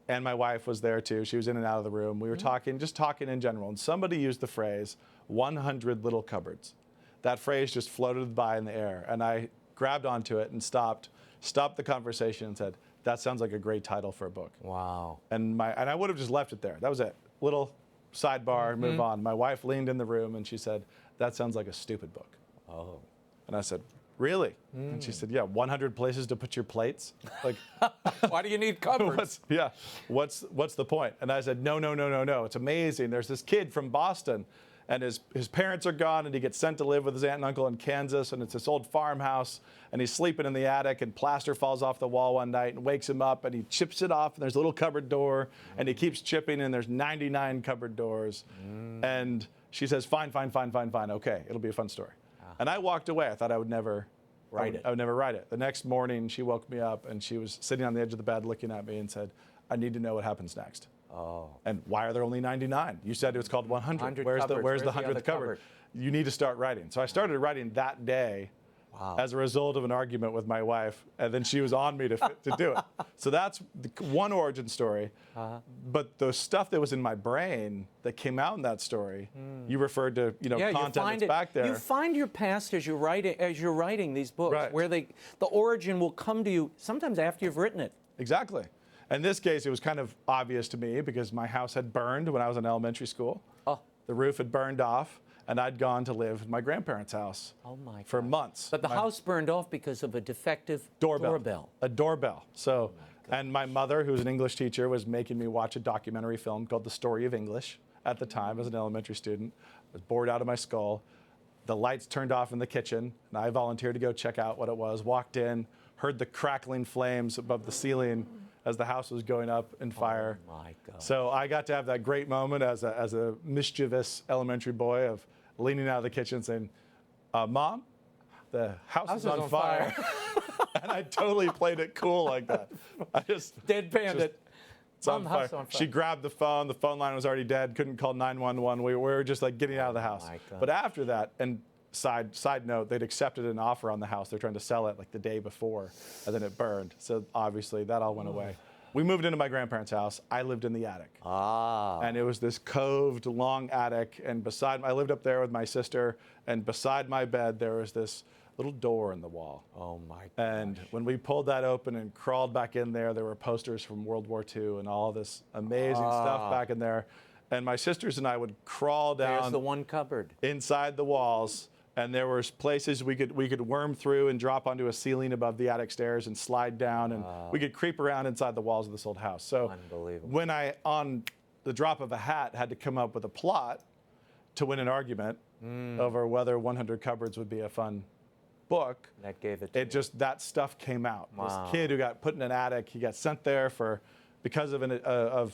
and my wife was there too. She was in and out of the room. We were talking in general, and somebody used the phrase 100 little cupboards. That phrase just floated by in the air, and I grabbed onto it and stopped the conversation and said, that sounds like a great title for a book. Wow. And I would have just left it there. That was it. Little sidebar, move on. My wife leaned in the room and she said, that sounds like a stupid book. Oh. And I said, really? And she said, yeah, 100 places to put your plates? Like, why do you need cupboards? What's the point? And I said, no. It's amazing. There's this kid from Boston, and his parents are gone, and he gets sent to live with his aunt and uncle in Kansas, and it's this old farmhouse, and he's sleeping in the attic, and plaster falls off the wall one night and wakes him up, and he chips it off, and there's a little cupboard door, and he keeps chipping, and there's 99 cupboard doors. And she says, fine, okay, it'll be a fun story. And I walked away. I thought I would never write it. I would never write it. The next morning, she woke me up, and she was sitting on the edge of the bed looking at me and said, I need to know what happens next. Oh. And why are there only 99? You said it was called 100. Where's the 100th cupboard? You need to start writing. So I started writing that day as a result of an argument with my wife, and then she was on me to do it. So that's one origin story. But the stuff that was in my brain that came out in that story, you referred to, content that's back there. You find your past as you're writing these books, where the origin will come to you sometimes after you've written it. Exactly. In this case, it was kind of obvious to me because my house had burned when I was in elementary school. Oh. The roof had burned off, and I'd gone to live in my grandparents' house for months. But the house burned off because of a defective doorbell. A doorbell. So, and my mother, who's an English teacher, was making me watch a documentary film called The Story of English at the time as an elementary student. I was bored out of my skull. The lights turned off in the kitchen, and I volunteered to go check out what it was. Walked in, heard the crackling flames above the ceiling as the house was going up in fire. Oh my God. So I got to have that great moment as a mischievous elementary boy of leaning out of the kitchen saying, Mom, the house is on fire. And I totally played it cool like that. I just deadpanned it. It's on fire. She grabbed the phone line was already dead, couldn't call 911. We were just like getting out of the house. But after that, and side note, they'd accepted an offer on the house. They're trying to sell it like the day before, and then it burned. So obviously that all went away. We moved into my grandparents' house. I lived in the attic. And it was this coved, long attic. And I lived up there with my sister, and beside my bed there was this little door in the wall. Oh my gosh. And when we pulled that open and crawled back in there were posters from World War II and all this amazing stuff back in there. And my sisters and I would crawl down. There's the one cupboard. Inside the walls. And there were places we could worm through and drop onto a ceiling above the attic stairs and slide down, and we could creep around inside the walls of this old house. So when I, on the drop of a hat, had to come up with a plot to win an argument over whether 100 Cupboards would be a fun book, that stuff came out. This kid who got put in an attic, he got sent there because of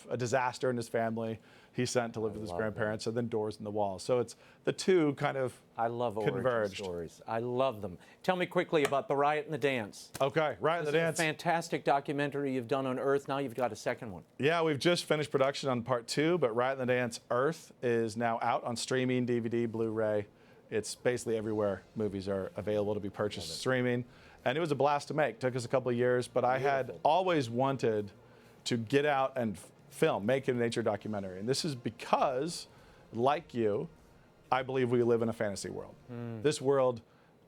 a disaster in his family. he sent to live with his grandparents, and then Doors in the Wall. So it's the two kind of I love converged. origin stories. I love them. Tell me quickly about The Riot and the Dance. Okay, Riot and the Dance. This is a fantastic documentary you've done on Earth. Now you've got a second one. Yeah, we've just finished production on part 2, but Riot and the Dance Earth is now out on streaming, DVD, Blu-ray. It's basically everywhere movies are available to be purchased streaming. And it was a blast to make. Took us a couple of years, but I had always wanted to get out and film, make a nature documentary. And this is because, like you, I believe we live in a fantasy world. This world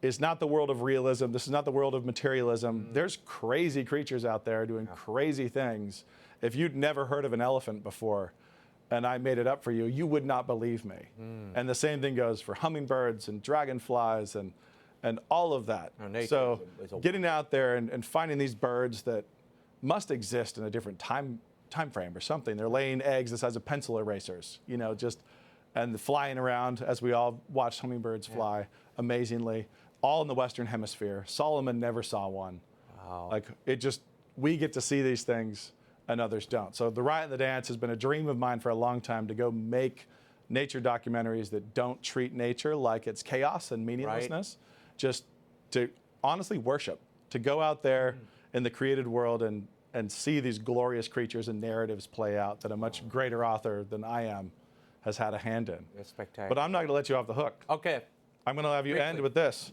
is not the world of realism. This is not the world of materialism. There's crazy creatures out there doing crazy things. If you'd never heard of an elephant before, and I made it up for you, you would not believe me. And the same thing goes for hummingbirds and dragonflies and all of that. So getting out there and finding these birds that must exist in a different time frame or something. They're laying eggs the size of pencil erasers, you know, and flying around as we all watch hummingbirds fly amazingly, all in the Western Hemisphere. Solomon never saw one. Wow. Like we get to see these things and others don't. So The Riot and the Dance has been a dream of mine for a long time, to go make nature documentaries that don't treat nature like it's chaos and meaninglessness, just to honestly worship, to go out there in the created world and see these glorious creatures and narratives play out that a much greater author than I am has had a hand in. That's spectacular. But I'm not going to let you off the hook. Okay. I'm going to have you end with this.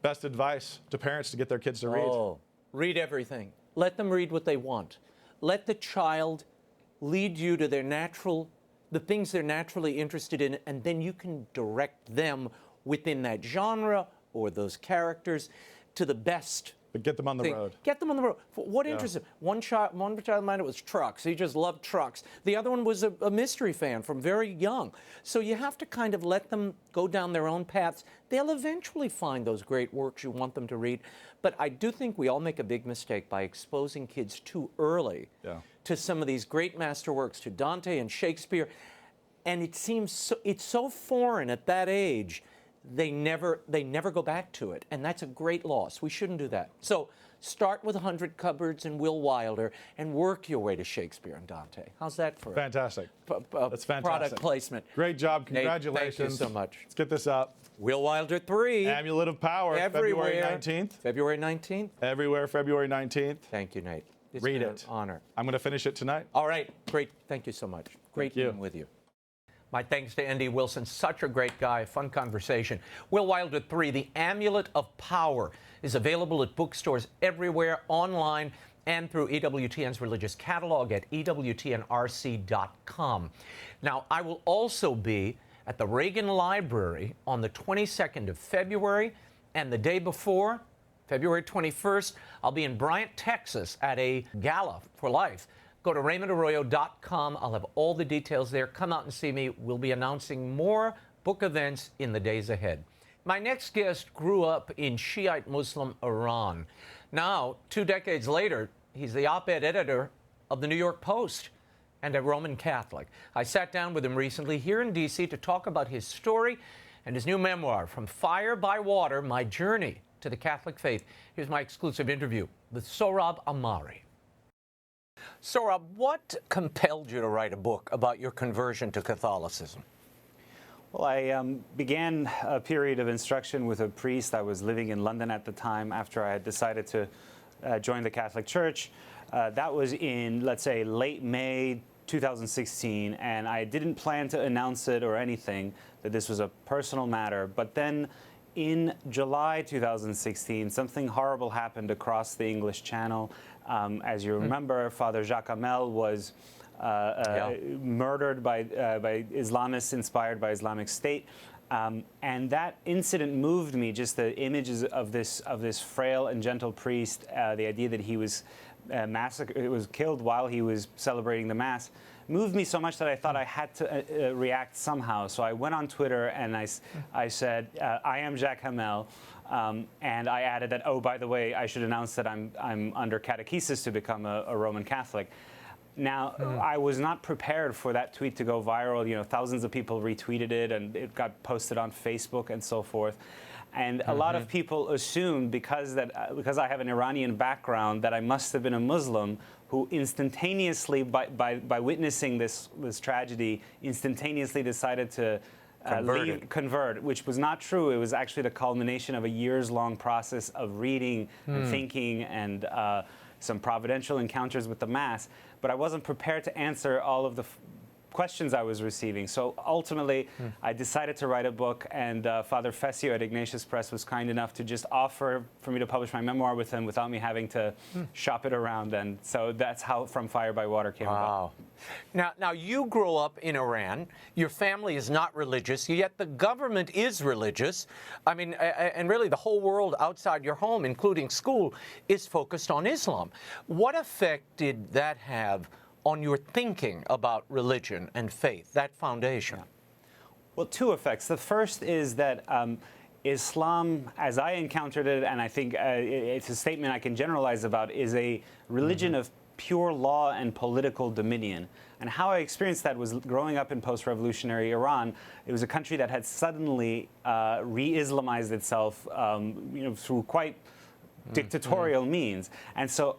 Best advice to parents to get their kids to read. Read everything. Let them read what they want. Let the child lead you to the things they're naturally interested in, and then you can direct them within that genre or those characters to the best. But get them on the road. Get them on the road. What interests them? One child of mine, it was trucks. He just loved trucks. The other one was a mystery fan from very young. So you have to kind of let them go down their own paths. They'll eventually find those great works you want them to read. But I do think we all make a big mistake by exposing kids too early to some of these great masterworks, to Dante and Shakespeare. And it seems it's so foreign at that age. They never go back to it, and that's a great loss. We shouldn't do that. So start with 100 Cupboards and Will Wilder and work your way to Shakespeare and Dante. How's that for Fantastic. That's fantastic. Product placement? Great job. Congratulations. Nate, thank you so much. Let's get this up. Will Wilder 3. Amulet of Power, everywhere. February 19th. February 19th? Everywhere, February 19th. Thank you, Nate. It's Read been it. An honor. I'm going to finish it tonight. All right. Great. Thank you so much. Great being with you. My thanks to Andy Wilson. Such a great guy. Fun conversation. Will Wilder 3, The Amulet of Power, is available at bookstores everywhere, online, and through EWTN's religious catalog at EWTNRC.com. Now, I will also be at the Reagan Library on the 22nd of February, and the day before, February 21st, I'll be in Bryant, Texas at a gala for life. Go to RaymondArroyo.com. I'll have all the details there. Come out and see me. We'll be announcing more book events in the days ahead. My next guest grew up in Shiite Muslim Iran. Now, 2 decades later, he's the op-ed editor of the New York Post and a Roman Catholic. I sat down with him recently here in D.C. to talk about his story and his new memoir, From Fire by Water, My Journey to the Catholic Faith. Here's my exclusive interview with SOHRAB AHMARI. SOHRAB, what compelled you to write a book about your conversion to Catholicism? Well, I began a period of instruction with a priest. I was living in London at the time after I had decided to join the Catholic Church. That was in, let's say, late May 2016, and I didn't plan to announce it or anything, that this was a personal matter. But then in July 2016, something horrible happened across the English Channel. As you remember, Father Jacques Hamel was murdered by Islamists inspired by Islamic State. And that incident moved me, just the images of this frail and gentle priest, the idea that he was killed while he was celebrating the Mass, moved me so much that I thought I had to react somehow. So I went on Twitter and I said, I am Jacques Hamel. And I added that, oh, by the way, I should announce that I'm under catechesis to become a Roman Catholic. Now, I was not prepared for that tweet to go viral. You know, thousands of people retweeted it, and it got posted on Facebook and so forth. And a lot of people assumed because I have an Iranian background that I must have been a Muslim who instantaneously, by witnessing this tragedy, instantaneously decided to convert, which was not true. It was actually the culmination of a years-long process of reading and thinking and some providential encounters with the Mass. But I wasn't prepared to answer all of the questions I was receiving. So ultimately, I decided to write a book, and Father Fessio at Ignatius Press was kind enough to just offer for me to publish my memoir with him without me having to shop it around. And so that's how From Fire by Water came about. Now, you grow up in Iran. Your family is not religious, yet the government is religious. I mean, and really the whole world outside your home, including school, is focused on Islam. What effect did that have on your thinking about religion and faith, that foundation? Well, two effects. The first is that Islam, as I encountered it, and I think it's a statement I can generalize about, is a religion of pure law and political dominion. And how I experienced that was growing up in post-revolutionary Iran. It was a country that had suddenly re-Islamized itself through quite dictatorial means. And so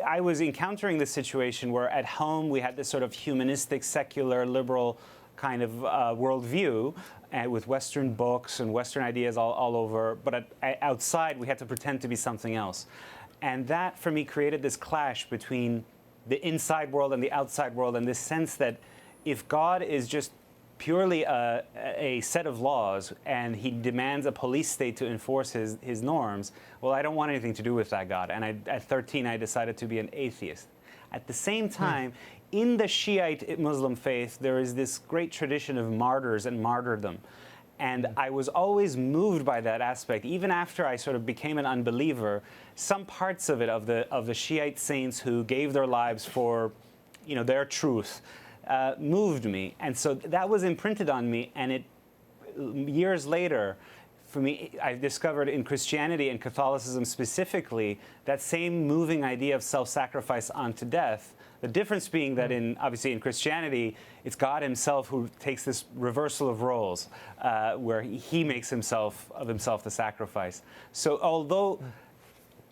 I was encountering this situation where at home we had this sort of humanistic, secular, liberal kind of worldview with Western books and Western ideas all over, but outside we had to pretend to be something else. And that, for me, created this clash between the inside world and the outside world, and this sense that if God is just purely a set of laws and he demands a police state to enforce his norms, well, I don't want anything to do with that God. And at 13, I decided to be an atheist. At the same time, in the Shiite Muslim faith, there is this great tradition of martyrs and martyrdom. And I was always moved by that aspect. Even after I sort of became an unbeliever, some parts of it, of the Shiite saints who gave their lives for, their truth, moved me. And so that was imprinted on me. And years later, for me, I discovered in Christianity and Catholicism specifically that same moving idea of self-sacrifice unto death. The difference being that obviously in Christianity, it's God himself who takes this reversal of roles, where he makes of himself the sacrifice. So although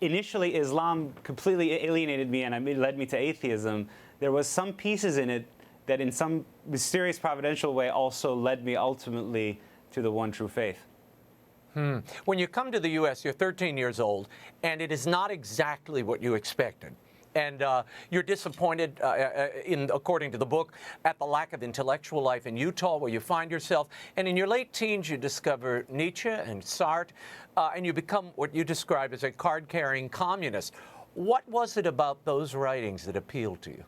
initially Islam completely alienated me and it led me to atheism, there was some pieces in it that in some mysterious providential way also led me ultimately to the one true faith. When you come to the U.S., you're 13 years old, and it is not exactly what you expected. And you're disappointed, according to the book, at the lack of intellectual life in Utah, where you find yourself. And in your late teens, you discover Nietzsche and Sartre, and you become what you describe as a card-carrying communist. What was it about those writings that appealed to you?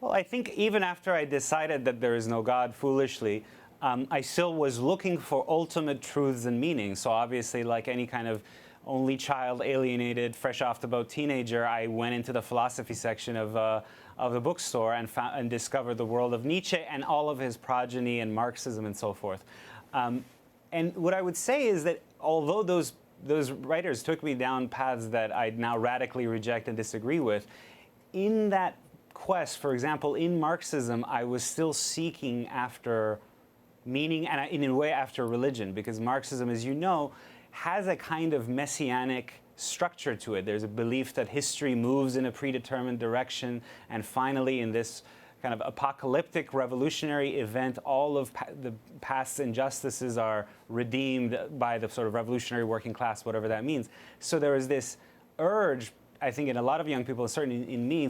Well, I think even after I decided that there is no God foolishly, I still was looking for ultimate truths and meanings. So obviously, like any kind of only child, alienated, fresh off the boat teenager, I went into the philosophy section of the bookstore and discovered the world of Nietzsche and all of his progeny and Marxism and so forth. And what I would say is that although those writers took me down paths that I now radically reject and disagree with, in that quest, for example, in Marxism, I was still seeking after meaning and in a way after religion, because Marxism, as you know, has a kind of messianic structure to it. There's a belief that history moves in a predetermined direction, and finally in this kind of apocalyptic revolutionary event, all of the past injustices are redeemed by the sort of revolutionary working class, whatever that means. So there is this urge, I think, in a lot of young people, certainly in me,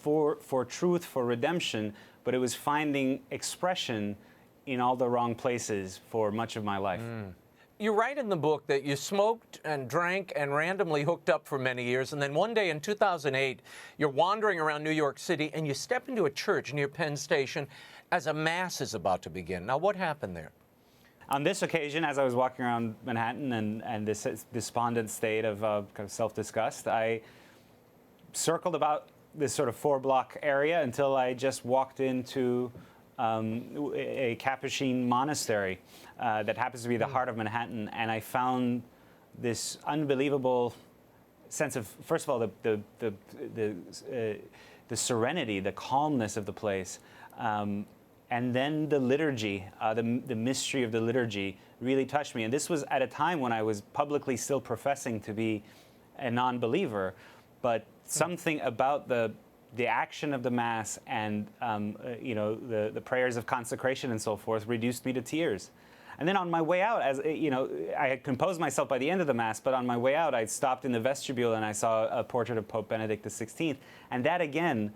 for truth, for redemption, but it was finding expression in all the wrong places for much of my life. You write in the book that you smoked and drank and randomly hooked up for many years, and then one day in 2008, you're wandering around New York City and you step into a church near Penn Station as a Mass is about to begin. Now, what happened there? On this occasion, as I was walking around Manhattan and this despondent state of kind of self-disgust, I circled about this sort of 4-block area until I just walked into a Capuchin monastery that happens to be the heart of Manhattan, and I found this unbelievable sense of, first of all, the serenity, the calmness of the place, And then the liturgy, the mystery of the liturgy really touched me. And this was at a time when I was publicly still professing to be a non-believer, but something about the action of the Mass and the prayers of consecration and so forth reduced me to tears. And then on my way out, as I had composed myself by the end of the Mass, but on my way out, I stopped in the vestibule and I saw a portrait of Pope Benedict XVI, and that again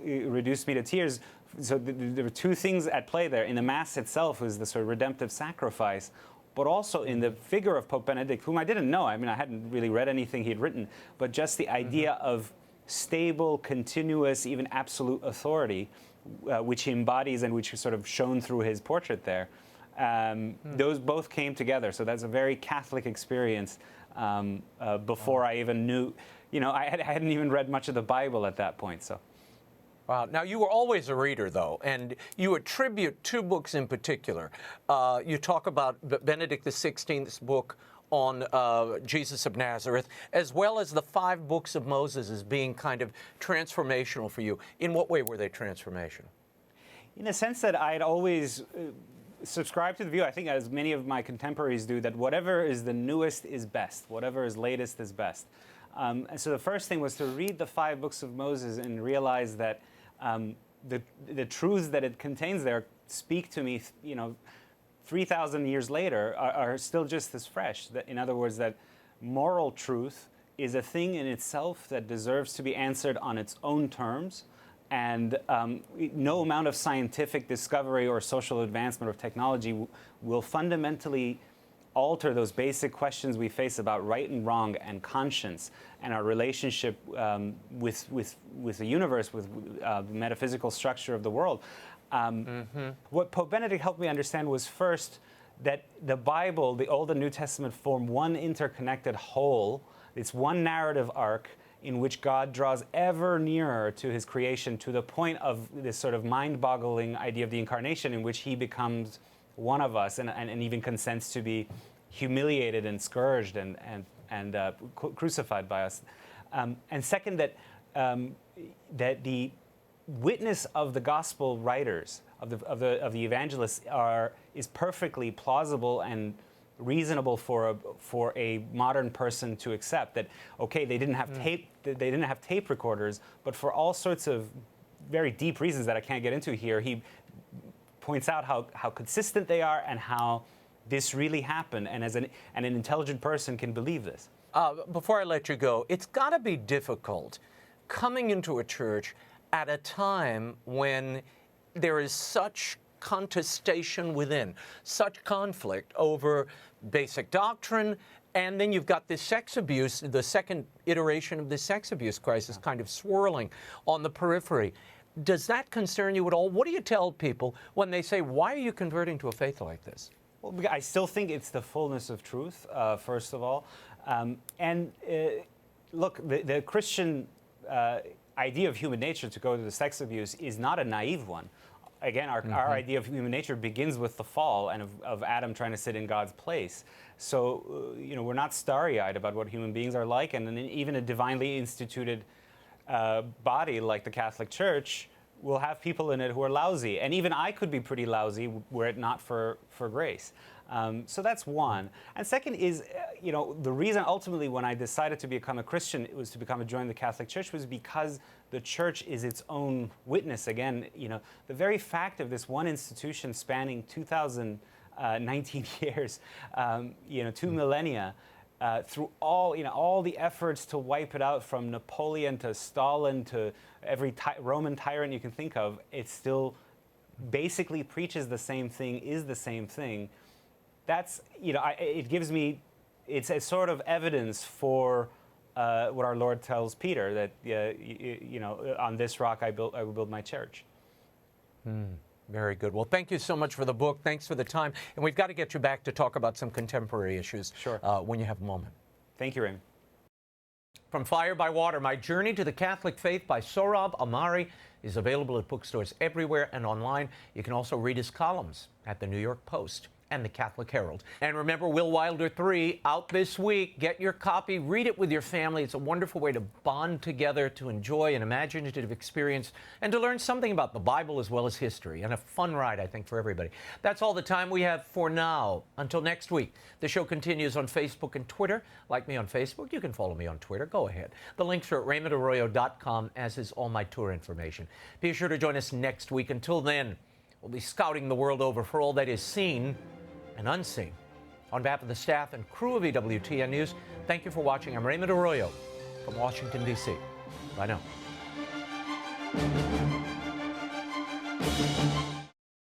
reduced me to tears. So there were two things at play there. In the Mass itself was the sort of redemptive sacrifice, but also in the figure of Pope Benedict, whom I didn't know. I mean, I hadn't really read anything he'd written, but just the idea of stable, continuous, even absolute authority, which he embodies and which is sort of shown through his portrait there. Those both came together. So that's a very Catholic experience before I even knew, I hadn't even read much of the Bible at that point. So. Wow. Now, you were always a reader, though, and you attribute two books in particular. You talk about Benedict XVI's book on Jesus of Nazareth, as well as the 5 books of Moses as being kind of transformational for you. In what way were they transformational? In a sense that I had always subscribed to the view, I think as many of my contemporaries do, that whatever is the newest is best, whatever is latest is best. And so the first thing was to read the 5 books of Moses and realize that the truths that it contains there speak to me, 3,000 years later, are still just as fresh. In other words, that moral truth is a thing in itself that deserves to be answered on its own terms, and no amount of scientific discovery or social advancement or technology will fundamentally alter those basic questions we face about right and wrong and conscience and our relationship with the universe, with the metaphysical structure of the world. What Pope Benedict helped me understand was first that the Bible, the Old and New Testament, form one interconnected whole. It's one narrative arc in which God draws ever nearer to his creation, to the point of this sort of mind-boggling idea of the incarnation, in which he becomes one of us and even consents to be humiliated and scourged and crucified by us. And second, that the witness of the gospel writers, of the evangelists, is perfectly plausible and reasonable for a modern person to accept. That okay, they didn't have tape recorders, but for all sorts of very deep reasons that I can't get into here, he points out how consistent they are and how this really happened, and an intelligent person can believe this. Before I let you go, it's got to be difficult coming into a church at a time when there is such contestation within, such conflict over basic doctrine, and then you've got this sex abuse, the second iteration of the sex abuse crisis kind of swirling on the periphery. Does that concern you at all? What do you tell people when they say, why are you converting to a faith like this? Well, I still think it's the fullness of truth, first of all. Look, the Christian idea of human nature, to go to the sex abuse, is not a naive one. Again, our idea of human nature begins with the fall and of Adam trying to sit in God's place. So, we're not starry-eyed about what human beings are like, and even a divinely instituted body like the Catholic Church will have people in it who are lousy. And even I could be pretty lousy were it not for grace. So that's one. And second is, the reason ultimately when I decided to become a Christian, it was to join the Catholic Church, was because the Church is its own witness. Again, the very fact of this one institution spanning 2019 years, 2 millennia, through all the efforts to wipe it out, from Napoleon to Stalin to every Roman tyrant you can think of, it still basically preaches the same thing, is the same thing. That's, it gives me, it's a sort of evidence for what our Lord tells Peter, that, on this rock I will build my church. Very good. Well, thank you so much for the book. Thanks for the time. And we've got to get you back to talk about some contemporary issues. Sure. When you have a moment. Thank you, Raymond. From Fire by Water, My Journey to the Catholic Faith by SOHRAB AHMARI is available at bookstores everywhere and online. You can also read his columns at the New York Post and the Catholic Herald. And remember, Will Wilder 3 out this week. Get your copy, read it with your family. It's a wonderful way to bond together, to enjoy an imaginative experience, and to learn something about the Bible as well as history. And a fun ride, I think, for everybody. That's all the time we have for now. Until next week, the show continues on Facebook and Twitter. Like me on Facebook, you can follow me on Twitter. Go ahead. The links are at raymondarroyo.com, as is all my tour information. Be sure to join us next week. Until then, we'll be scouting the world over for all that is seen and unseen. On behalf of the staff and crew of EWTN News, thank you for watching. I'm Raymond Arroyo from Washington, D.C. Bye now.